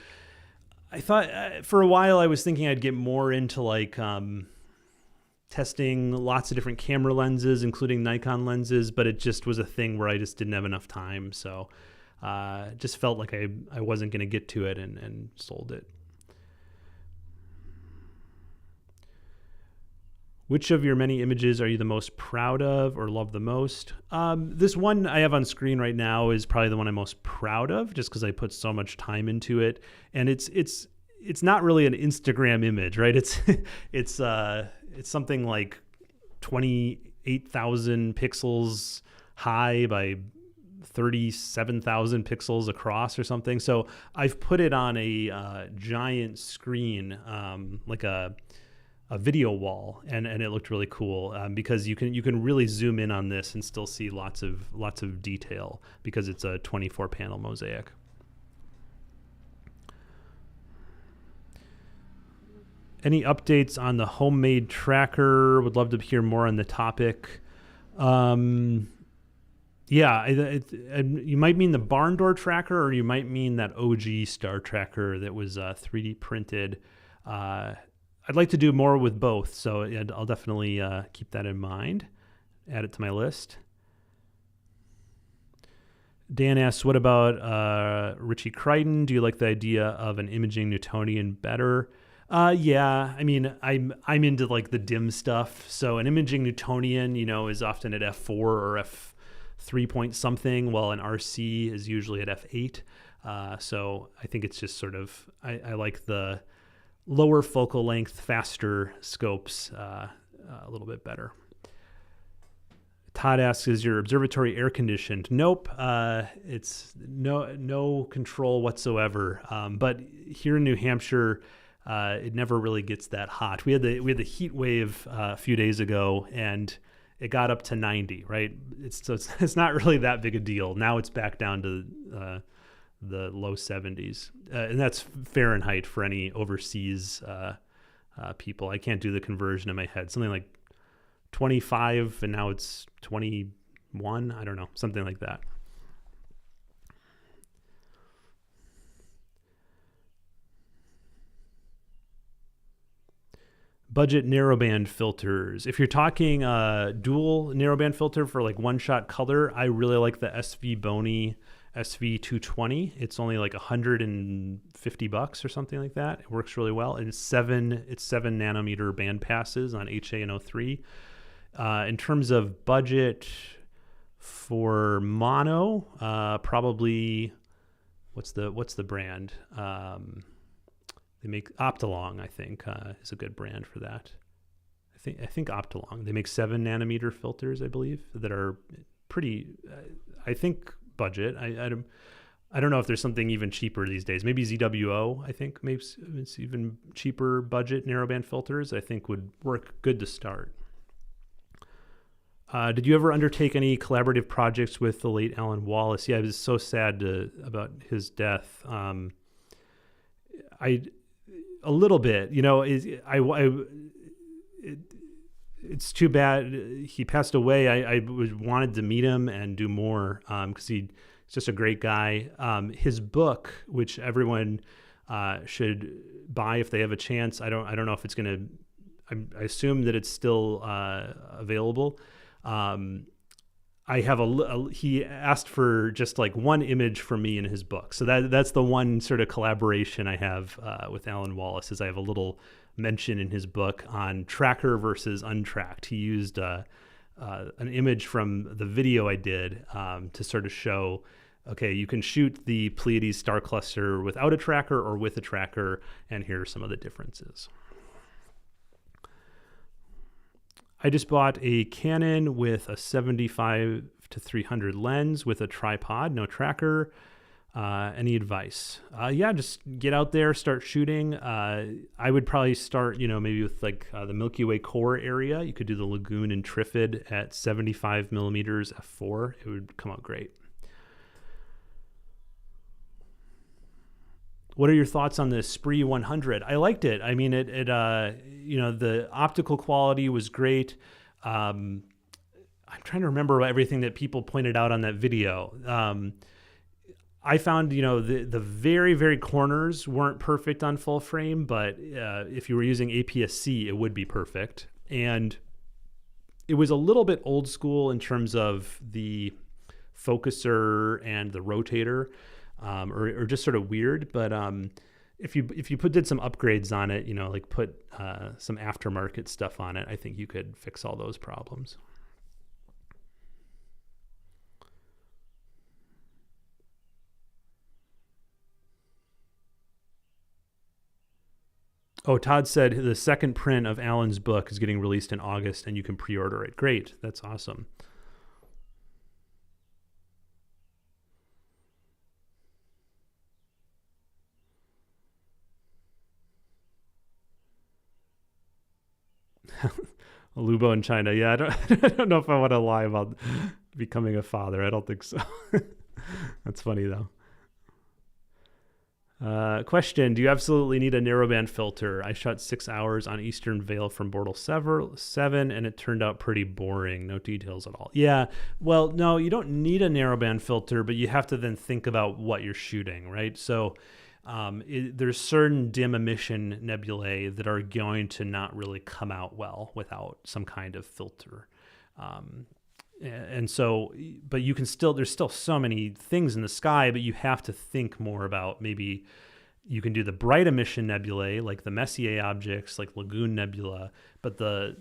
A: I thought for a while I was thinking I'd get more into like testing lots of different camera lenses, including Nikon lenses, but it just was a thing where I just didn't have enough time. So just felt like I wasn't going to get to it, and sold it. Which of your many images are you the most proud of or love the most? This one I have on screen right now is probably the one I'm most proud of, just because I put so much time into it. And it's not really an Instagram image, right? It's something like 28,000 pixels high by 37,000 pixels across or something. So I've put it on a giant screen, like a video wall, and it looked really cool, because you can really zoom in on this and still see lots of detail, because it's a 24 panel mosaic. Any updates on the homemade tracker? Would love to hear more on the topic. Yeah, you might mean the barn door tracker, or you might mean that OG star tracker that was 3D printed. I'd like to do more with both, so I'll definitely keep that in mind. Add it to my list. Dan asks, what about Richie Crichton? Do you like the idea of an imaging Newtonian better? Yeah, I mean, I'm into like the dim stuff. So an imaging Newtonian, is often at f4 or f3 point something, while an RC is usually at f8. So I think it's just sort of, I like the lower focal length, faster scopes a little bit better. Todd asks, is your observatory air conditioned? Nope. It's no control whatsoever. But here in New Hampshire, it never really gets that hot. We had the heat wave a few days ago, and it got up to 90, right? It's not really that big a deal. Now it's back down to the low 70s, and that's Fahrenheit for any overseas people. I can't do the conversion in my head. Something like 25, and now it's 21. I don't know, something like that. Budget narrowband filters. If you're talking dual narrowband filter for like one-shot color, I really like the SVBony SV220. It's only like $150 or something like that. It works really well, and it's 7 nanometer band passes on HA&O3. In terms of budget for mono, probably what's the brand? They make Optolong, I think, is a good brand for that. I think Optolong. They make 7 nanometer filters, I believe, that are pretty. I think budget. I don't know if there's something even cheaper these days. Maybe ZWO. I think maybe it's even cheaper budget narrowband filters. I think would work good to start. Did you ever undertake any collaborative projects with the late Alan Wallace? Yeah, I was so sad about his death. A little bit, it's too bad he passed away. I wanted to meet him and do more because he's just a great guy. His book, which everyone should buy if they have a chance. I don't know if it's gonna. I assume that it's still available. I have he asked for just like one image from me in his book. So that's the one sort of collaboration I have with Alan Wallace, is I have a little mention in his book on tracker versus untracked. He used an image from the video I did to sort of show, okay, you can shoot the Pleiades star cluster without a tracker or with a tracker, and here are some of the differences. I just bought a Canon with a 75 to 300 lens with a tripod, no tracker. Any advice? Yeah, just get out there, start shooting. I would probably start, maybe with like the Milky Way core area. You could do the Lagoon and Trifid at 75 millimeters f4. It would come out great. What are your thoughts on the Spree 100? I liked it. I mean, the optical quality was great. I'm trying to remember everything that people pointed out on that video. I found, the very, very corners weren't perfect on full frame, but if you were using APS-C, it would be perfect. And it was a little bit old school in terms of the focuser and the rotator. Or just sort of weird, but if you did some upgrades on it, like put some aftermarket stuff on it, I think you could fix all those problems. Oh, Todd said the second print of Alan's book is getting released in August, and you can pre-order it. Great, that's awesome. Lubo in China. Yeah, I don't know if I want to lie about becoming a father. I don't think so. That's funny though. Question: do you absolutely need a narrowband filter? I shot 6 hours on Eastern Vale from Bortle 7, and it turned out pretty boring. No details at all. Yeah, well, no, you don't need a narrowband filter, but you have to then think about what you're shooting, right? So there's certain dim emission nebulae that are going to not really come out well without some kind of filter. And so, but you can still, there's still so many things in the sky, but you have to think more about maybe you can do the bright emission nebulae like the Messier objects, like Lagoon Nebula, but the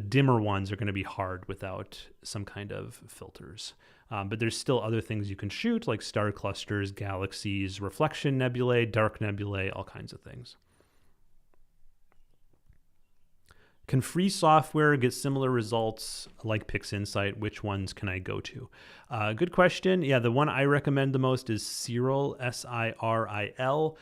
A: dimmer ones are going to be hard without some kind of filters. But there's still other things you can shoot, like star clusters, galaxies, reflection nebulae, dark nebulae, all kinds of things. Can free software get similar results like PixInsight? Which ones can I go to? Good question. Yeah, the one I recommend the most is Siril, Siril.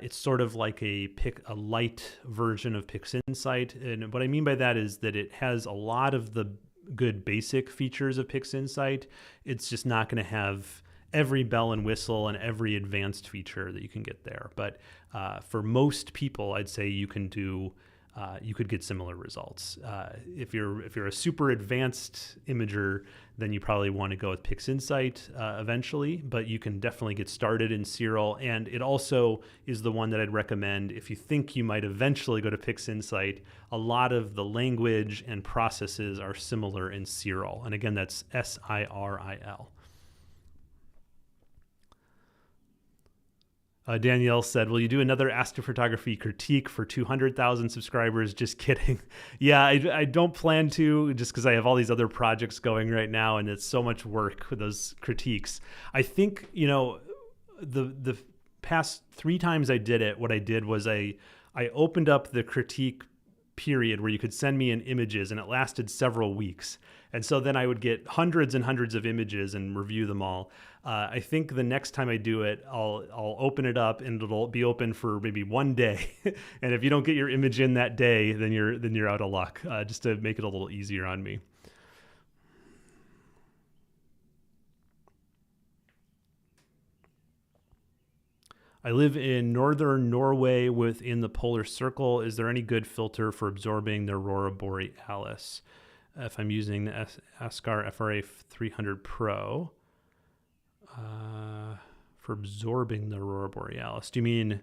A: It's sort of like a light version of PixInsight. And what I mean by that is that it has a lot of the good basic features of PixInsight. It's just not going to have every bell and whistle and every advanced feature that you can get there. But for most people, I'd say you can do you could get similar results. If you're a super advanced imager, then you probably want to go with PixInsight eventually, but you can definitely get started in Siril. And it also is the one that I'd recommend if you think you might eventually go to PixInsight. A lot of the language and processes are similar in Siril. And again, that's Siril. Danielle said, will you do another astrophotography critique for 200,000 subscribers? Just kidding. Yeah, I don't plan to, just because I have all these other projects going right now and it's so much work with those critiques. I think, the past 3 times I did it, what I did was I opened up the critique period where you could send me in images, and it lasted several weeks. And so then I would get hundreds and hundreds of images and review them all. I think the next time I do it, I'll open it up and it'll be open for maybe 1 day. And if you don't get your image in that day, then you're out of luck. Just to make it a little easier on me. I live in northern Norway within the polar circle. Is there any good filter for absorbing the Aurora Borealis? If I'm using the Askar FRA 300 Pro for absorbing the Aurora Borealis, do you mean?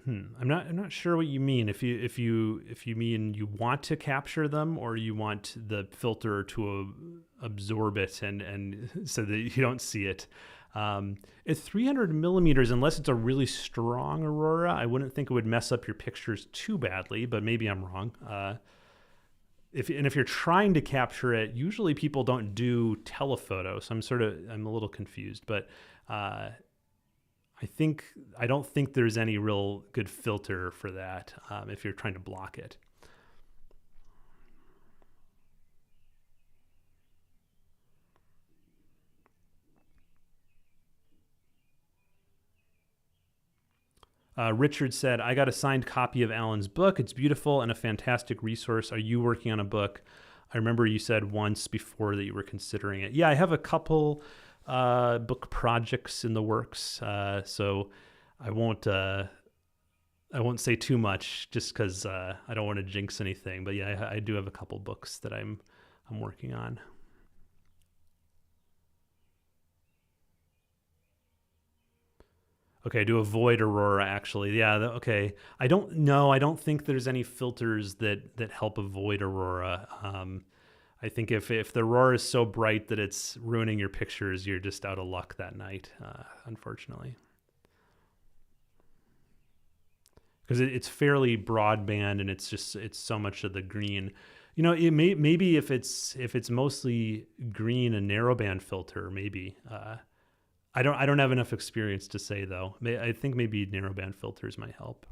A: I'm not sure what you mean. If you mean you want to capture them, or you want the filter to absorb it and so that you don't see it. At 300 millimeters, unless it's a really strong aurora, I wouldn't think it would mess up your pictures too badly, but maybe I'm wrong. If you're trying to capture it, usually people don't do telephoto, so I'm a little confused, but I don't think there's any real good filter for that if you're trying to block it. Richard said, I got a signed copy of Alan's book. It's beautiful and a fantastic resource. Are you working on a book? I remember you said once before that you were considering it. Yeah, I have a couple book projects in the works. So I won't say too much just because I don't want to jinx anything. But yeah, I do have a couple books that I'm working on. Okay, to avoid aurora, actually. Yeah, okay. I don't know. I don't think there's any filters that help avoid aurora. I think if the aurora is so bright that it's ruining your pictures, you're just out of luck that night, unfortunately. Because it's fairly broadband and it's so much of the green. Maybe if it's mostly green and narrowband filter, maybe. I don't have enough experience to say though. I think maybe narrowband filters might help.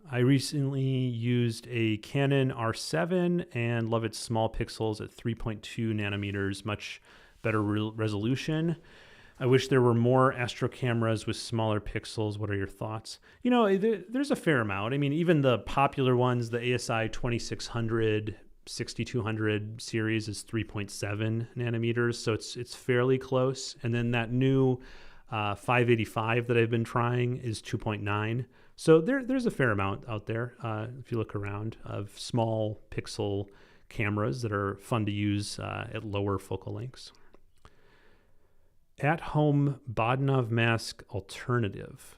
A: I recently used a Canon R7 and love its small pixels at 3.2 nanometers, much better resolution. I wish there were more Astro cameras with smaller pixels. What are your thoughts? There's a fair amount. I mean, even the popular ones, the ASI 2600, 6200 series is 3.7 nanometers, so it's fairly close. And then that new 585 that I've been trying is 2.9. So there's a fair amount out there, if you look around, of small pixel cameras that are fun to use at lower focal lengths. At-home Bahtinov mask alternative.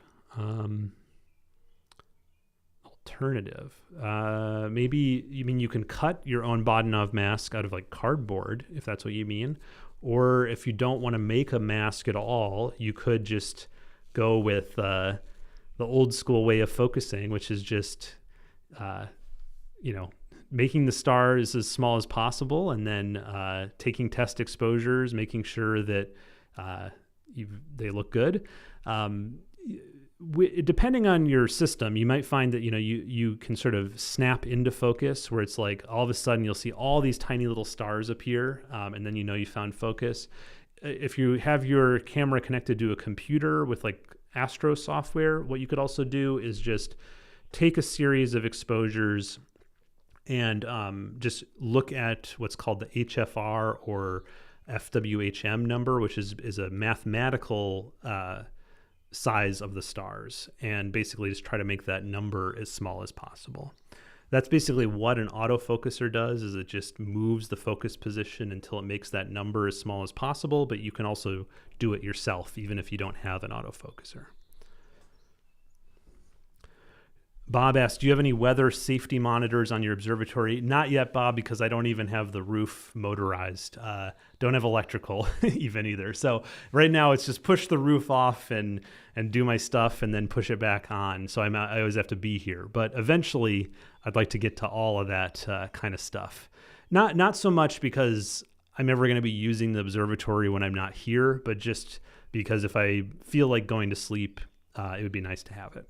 A: Maybe you can cut your own Bahtinov mask out of like cardboard, if that's what you mean. Or if you don't want to make a mask at all, you could just go with the old school way of focusing, which is just, making the stars as small as possible and then taking test exposures, making sure that they look good. Depending on your system, you might find that you can sort of snap into focus, where it's like all of a sudden you'll see all these tiny little stars appear, and then you found focus. If you have your camera connected to a computer with like Astro software, what you could also do is just take a series of exposures and just look at what's called the HFR or FWHM number, which is a mathematical size of the stars, and basically just try to make that number as small as possible. That's basically what an autofocuser does, is it just moves the focus position until it makes that number as small as possible, but you can also do it yourself even if you don't have an autofocuser. Bob asked, do you have any weather safety monitors on your observatory? Not yet, Bob, because I don't even have the roof motorized. Don't have electrical even either. So right now it's just push the roof off and do my stuff and then push it back on. So I always have to be here. But eventually I'd like to get to all of that kind of stuff. Not so much because I'm ever going to be using the observatory when I'm not here, but just because if I feel like going to sleep, it would be nice to have it.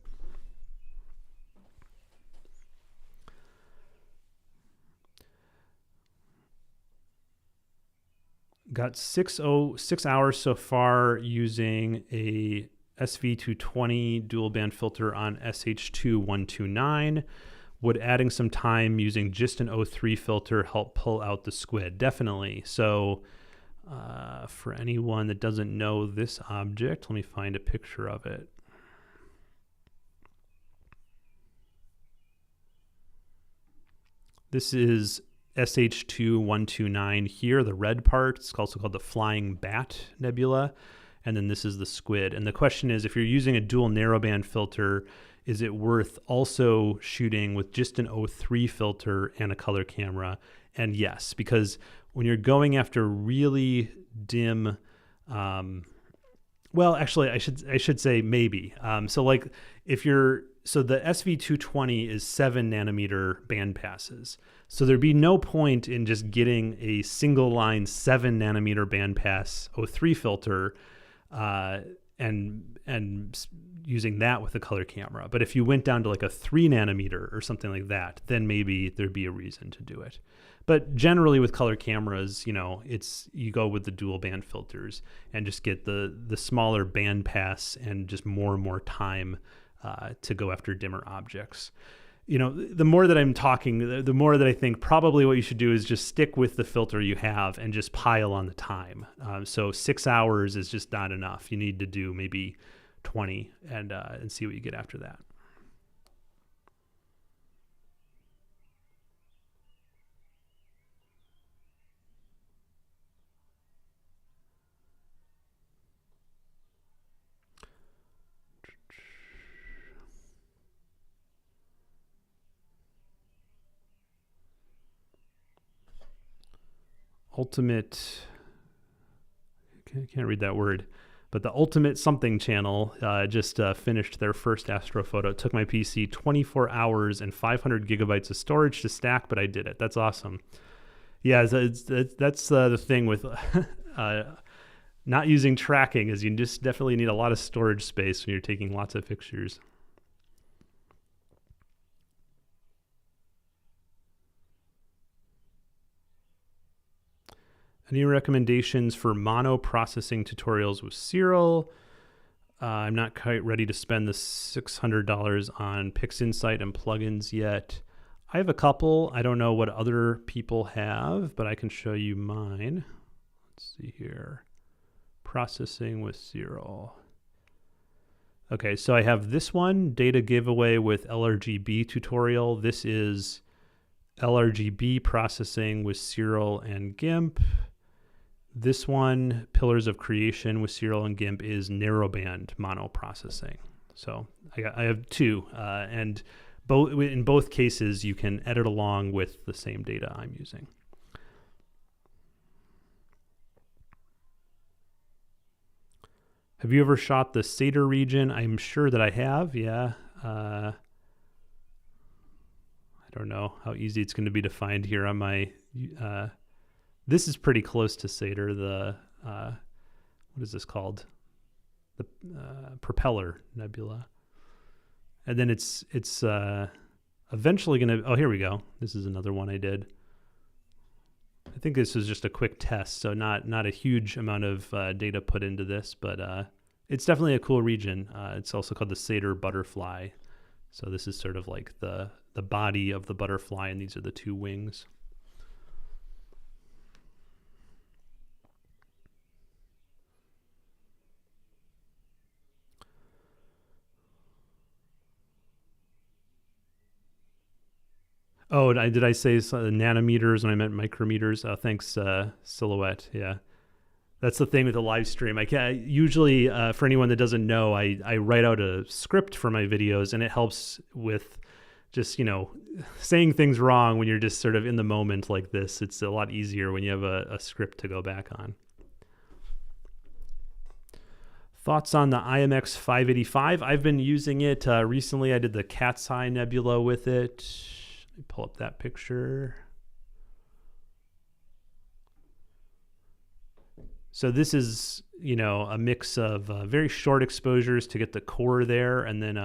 A: Got 6 hours so far using a SV220 dual band filter on SH2129. Would adding some time using just an O3 filter help pull out the squid? Definitely. So for anyone that doesn't know this object, let me find a picture of it. This is SH2129 here, the red part. It's also called the Flying Bat Nebula. And then this is the squid. And the question is, if you're using a dual narrowband filter, is it worth also shooting with just an O3 filter and a color camera? And yes, because when you're going after really dim, well, actually, I should say maybe. So the SV220 is 7 nanometer band passes. So there'd be no point in just getting a single line 7 nanometer bandpass O3 filter and using that with a color camera. But if you went down to like a 3 nanometer or something like that, then maybe there'd be a reason to do it. But generally with color cameras, you go with the dual band filters and just get the smaller band pass and just more and more time to go after dimmer objects. The more that I'm talking, the more that I think probably what you should do is just stick with the filter you have and just pile on the time. So 6 hours is just not enough. You need to do maybe 20 and see what you get after that. Ultimate, I can't read that word, but the Ultimate Something channel just finished their first astrophoto. It took my PC 24 hours and 500 gigabytes of storage to stack, but I did it. That's awesome. Yeah, that's the thing with not using tracking, is you just definitely need a lot of storage space when you're taking lots of pictures. Any recommendations for mono processing tutorials with Siril? I'm not quite ready to spend the $600 on PixInsight and plugins yet. I have a couple. I don't know what other people have, but I can show you mine. Let's see here. Processing with Siril. Okay, so I have this one, data giveaway with LRGB tutorial. This is LRGB processing with Siril and GIMP. This one, Pillars of Creation with Siril and GIMP, is narrowband mono processing. So I have two, and in both cases, you can edit along with the same data I'm using. Have you ever shot the Sator region? I'm sure that I have, yeah. I don't know how easy it's going to be to find here on my... this is pretty close to Sator, the... what is this called? The Propeller Nebula. And then it's eventually going to... Oh, here we go. This is another one I did. I think this is just a quick test, so not a huge amount of data put into this, but it's definitely a cool region. It's also called the Sator butterfly. So this is sort of like the body of the butterfly, and these are the two wings. Oh, did I say nanometers when I meant micrometers? Thanks, Silhouette. Yeah, that's the thing with the live stream. I can't usually, for anyone that doesn't know, I write out a script for my videos, and it helps with just saying things wrong when you're just sort of in the moment like this. It's a lot easier when you have a script to go back on. Thoughts on the IMX 585? I've been using it recently. I did the Cat's Eye Nebula with it. Let me pull up that picture. So this is, a mix of very short exposures to get the core there, and then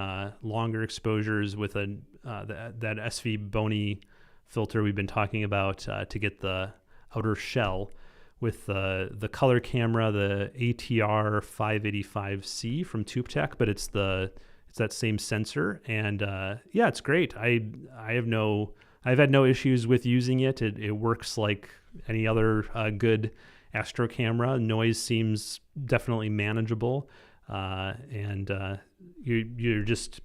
A: longer exposures with that SV Bony filter we've been talking about to get the outer shell, with the color camera, the ATR 585C from TubeTech, but it's that same sensor, and yeah, it's great. I've had no issues with using it. It works like any other good astro camera. Noise seems definitely manageable, and you're just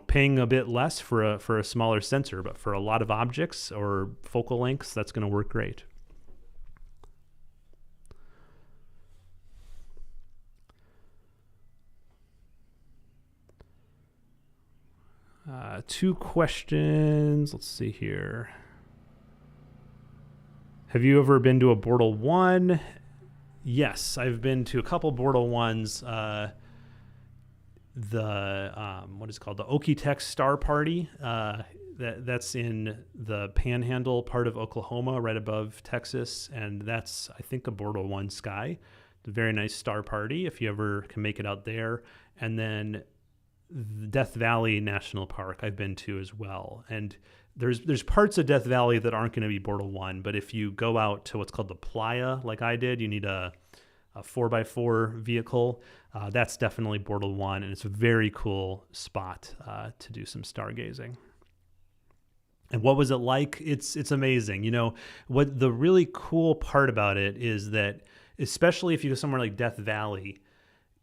A: paying a bit less for a smaller sensor, but for a lot of objects or focal lengths, that's going to work great. Two questions. Let's see here. Have you ever been to a Bortle 1? Yes, I've been to a couple Bortle 1s. What is it called? The Okie-Tex Star Party. That's in the Panhandle part of Oklahoma, right above Texas. And that's, I think, a Bortle 1 sky. It's a very nice star party if you ever can make it out there. And then Death Valley National Park I've been to as well. And there's parts of Death Valley that aren't going to be Bortle 1, but if you go out to what's called the Playa, like I did, you need a 4x4 vehicle. That's definitely Bortle 1, and it's a very cool spot to do some stargazing. And what was it like? It's amazing. You know, what the really cool part about it is that, especially if you go somewhere like Death Valley,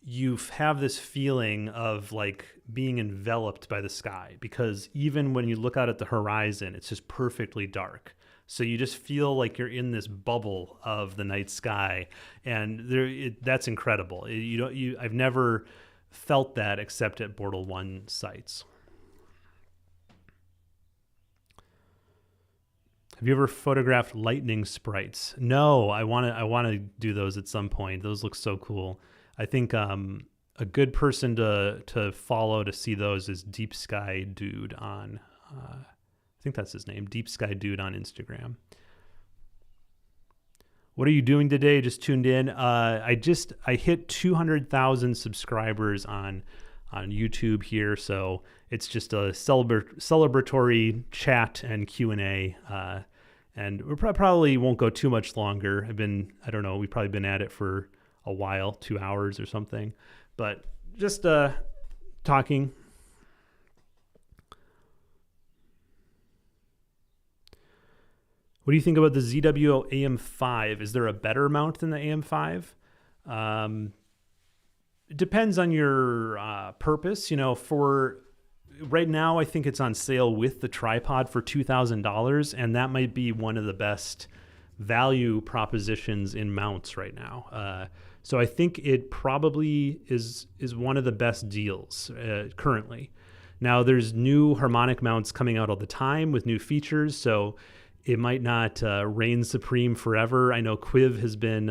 A: you have this feeling of like being enveloped by the sky, because even when you look out at the horizon, it's just perfectly dark. So you just feel like you're in this bubble of the night sky, and that's incredible. I've never felt that except at Bortle 1 sites. Have you ever photographed lightning sprites? No, I want to do those at some point. Those look so cool. I think a good person to follow to see those is Deep Sky Dude on, I think that's his name, Deep Sky Dude on Instagram. What are you doing today? Just tuned in. I hit 200,000 subscribers on YouTube here, so it's just a celebratory chat and Q&A. And we probably won't go too much longer. We've probably been at it for a while, 2 hours or something, but just talking. What do you think about the ZWO AM5? Is there a better mount than the AM5? It depends on your purpose. You know, for right now, I think it's on sale with the tripod for $2,000, and that might be one of the best value propositions in mounts right now. So I think it probably is one of the best deals currently. Now there's new harmonic mounts coming out all the time with new features, so it might not reign supreme forever. I know Quiv has been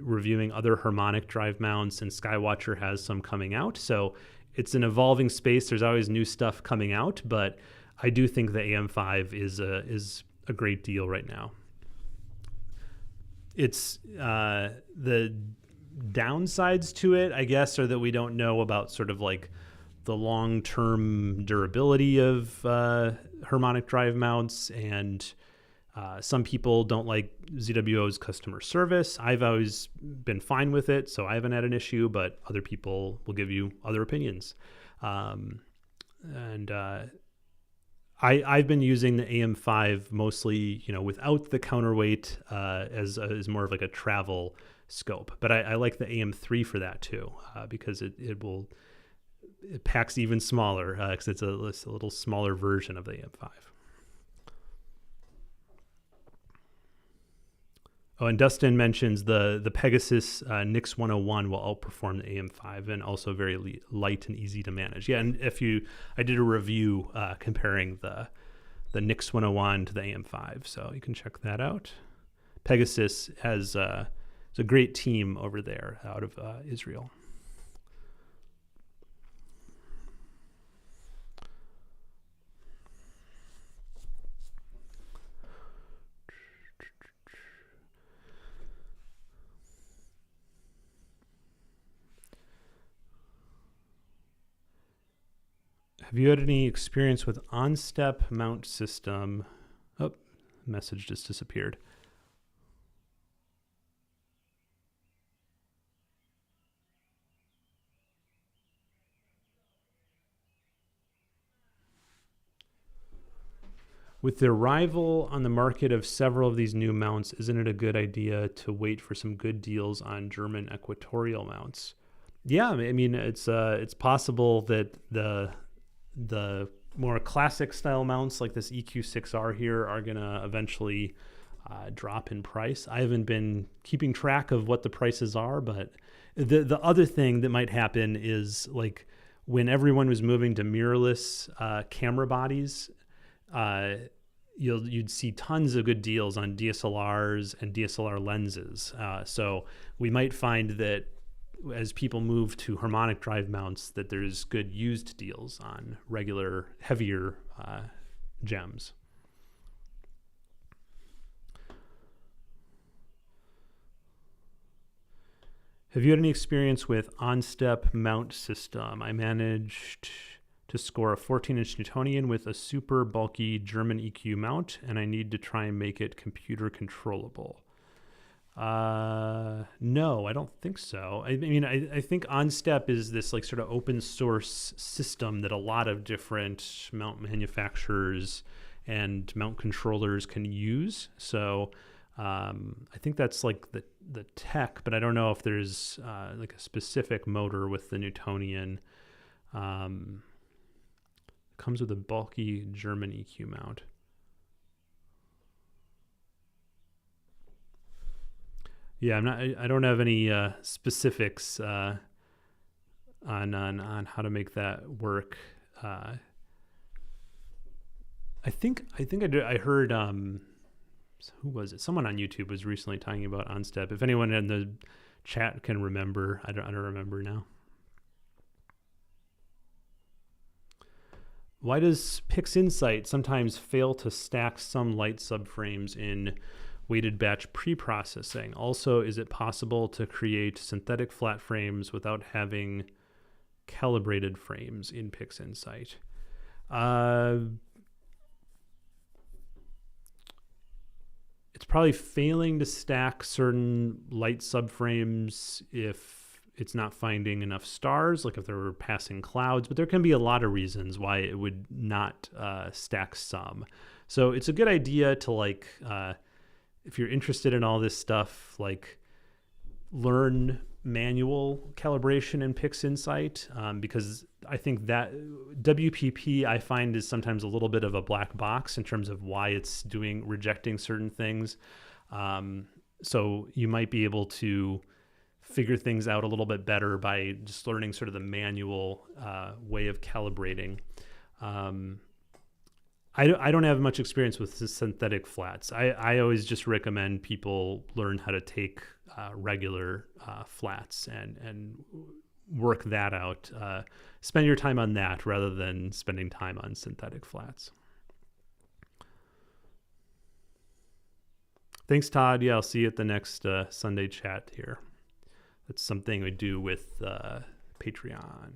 A: reviewing other harmonic drive mounts, and Skywatcher has some coming out. So it's an evolving space. There's always new stuff coming out, but I do think the AM5 is a great deal right now. It's the downsides to it, I guess, are that we don't know about sort of like the long-term durability of harmonic drive mounts, and some people don't like ZWO's customer service. I've always been fine with it, so I haven't had an issue, but other people will give you other opinions. I've been using the AM5 mostly, you know, without the counterweight as more of like a travel scope. But I like the AM3 for that too, because it packs even smaller, because it's a little smaller version of the AM5. Oh, and Dustin mentions the Pegasus Nix 101 will outperform the AM5, and also very light and easy to manage. Yeah, and I did a review comparing the Nix 101 to the AM5, so you can check that out. Pegasus has it's a great team over there out of Israel. Have you had any experience with on-step mount system? Oh, message just disappeared. With the arrival on the market of several of these new mounts, isn't it a good idea to wait for some good deals on German equatorial mounts? Yeah, I mean, it's possible that the more classic style mounts like this EQ6R here are going to eventually drop in price. I haven't been keeping track of what the prices are, but the other thing that might happen is, like, when everyone was moving to mirrorless camera bodies, you'd see tons of good deals on DSLRs and DSLR lenses. So we might find that as people move to harmonic drive mounts, that there's good used deals on regular, heavier gems. Have you had any experience with on-step mount system? I managed to score a 14-inch Newtonian with a super bulky German EQ mount, and I need to try and make it computer controllable. No, I don't think so. I mean, I think OnStep is this like sort of open source system that a lot of different mount manufacturers and mount controllers can use. So I think that's like the tech, but I don't know if there's like a specific motor with the Newtonian. Comes with a bulky German EQ mount. Yeah, I don't have any specifics on how to make that work. I think I heard who was it? Someone on YouTube was recently talking about OnStep. If anyone in the chat can remember, I don't remember now. Why does PixInsight sometimes fail to stack some light subframes in weighted batch preprocessing? Also, is it possible to create synthetic flat frames without having calibrated frames in PixInsight? It's probably failing to stack certain light subframes if it's not finding enough stars, like if there were passing clouds, but there can be a lot of reasons why it would not stack some. So it's a good idea to like, if you're interested in all this stuff, like learn manual calibration in PixInsight, because I think that WPP I find is sometimes a little bit of a black box in terms of why it's rejecting certain things. So you might be able to figure things out a little bit better by just learning sort of the manual way of calibrating. I don't have much experience with synthetic flats. I always just recommend people learn how to take regular flats and work that out. Spend your time on that rather than spending time on synthetic flats. Thanks, Todd. Yeah, I'll see you at the next Sunday chat here. That's something we do with Patreon.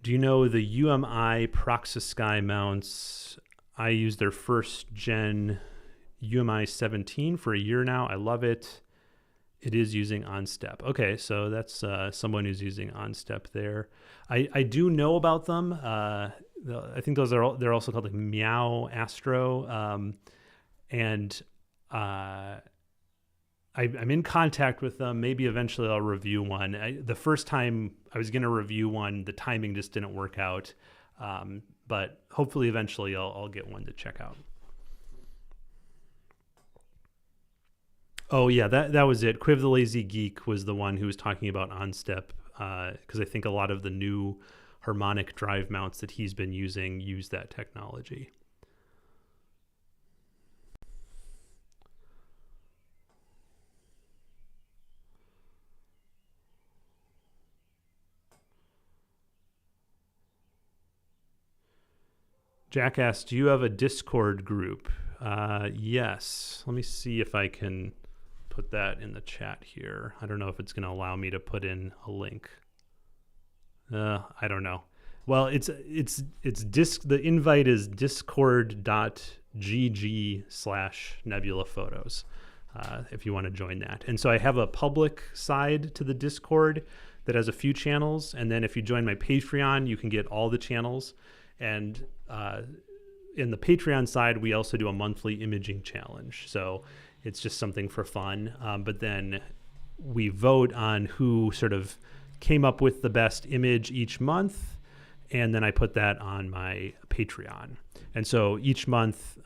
A: Do you know the UMI Proxisky mounts? I use their first gen UMI 17 for a year now. I love it. It is using OnStep. Okay, so that's someone who's using OnStep there. I do know about them. I think they're also called like Meow Astro, and I'm in contact with them. Maybe eventually I'll review one. The first time I was going to review one, the timing just didn't work out. But hopefully eventually I'll get one to check out. Oh yeah, that was it. Quiv the Lazy Geek was the one who was talking about OnStep, because I think a lot of the new harmonic drive mounts that he's been using use that technology. Jack asked, do you have a Discord group? Yes. Let me see if I can put that in the chat here. I don't know if it's going to allow me to put in a link. I don't know. Well, the invite is discord.gg/Nebula Photos, if you want to join that. And so I have a public side to the Discord that has a few channels. And then if you join my Patreon, you can get all the channels. And in the Patreon side, we also do a monthly imaging challenge. So it's just something for fun. But then we vote on who sort of came up with the best image each month. And then I put that on my Patreon. And so each month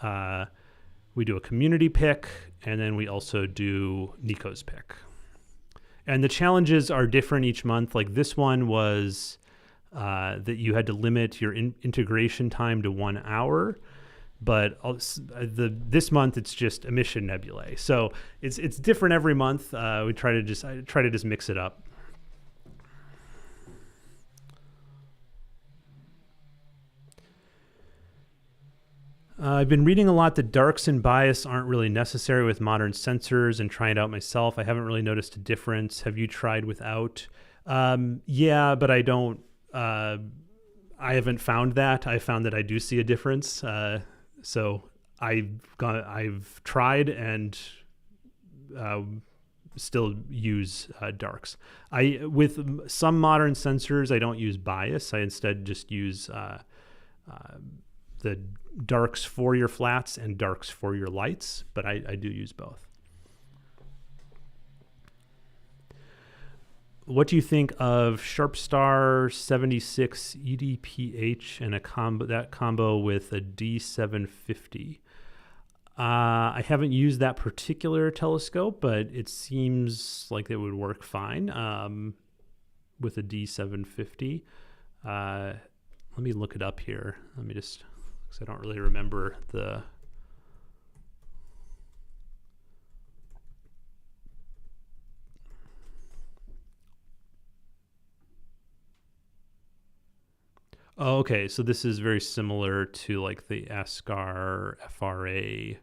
A: we do a community pick, and then we also do Nico's pick. And the challenges are different each month. Like this one was that you had to limit your integration time to 1 hour, but this month it's just emission nebulae. So it's different every month. I try to just mix it up. I've been reading a lot that darks and bias aren't really necessary with modern sensors and trying it out myself. I haven't really noticed a difference. Have you tried without? Yeah, but I don't I haven't found that. I found that I do see a difference. So I've tried and still use darks. With some modern sensors, I don't use bias. I instead just use the darks for your flats and darks for your lights, but I do use both. What do you think of Sharpstar 76 EDPH and that combo with a D750? I haven't used that particular telescope, but it seems like it would work fine with a D750. Let me look it up here. Let me just, because I don't really remember the... Oh, okay. So this is very similar to like the ASCAR FRA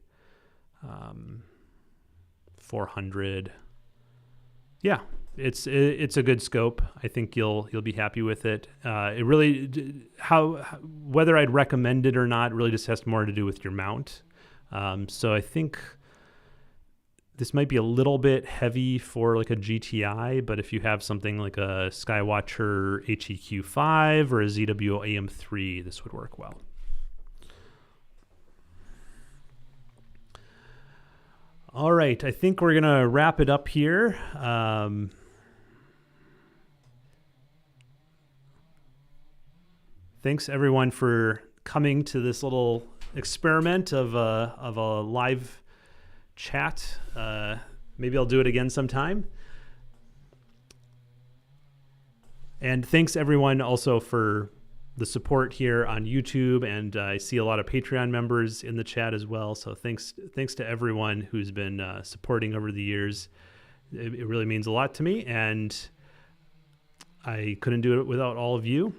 A: 400. Yeah, it's a good scope. I think you'll be happy with it. It really whether I'd recommend it or not really just has more to do with your mount. So I think this might be a little bit heavy for like a GTI, but if you have something like a Skywatcher HEQ5 or a ZWO AM3, this would work well. All right, I think we're gonna wrap it up here. Thanks everyone for coming to this little experiment of a live chat. Maybe I'll do it again sometime. And thanks everyone also for the support here on YouTube, and I see a lot of Patreon members in the chat as well. So thanks to everyone who's been supporting over the years. It really means a lot to me, and I couldn't do it without all of you.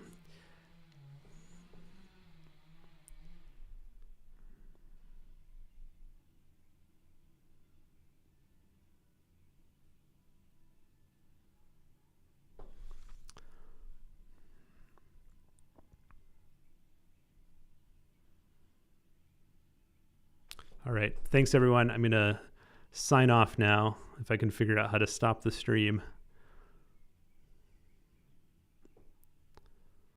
A: All right. Thanks, everyone. I'm going to sign off now if I can figure out how to stop the stream.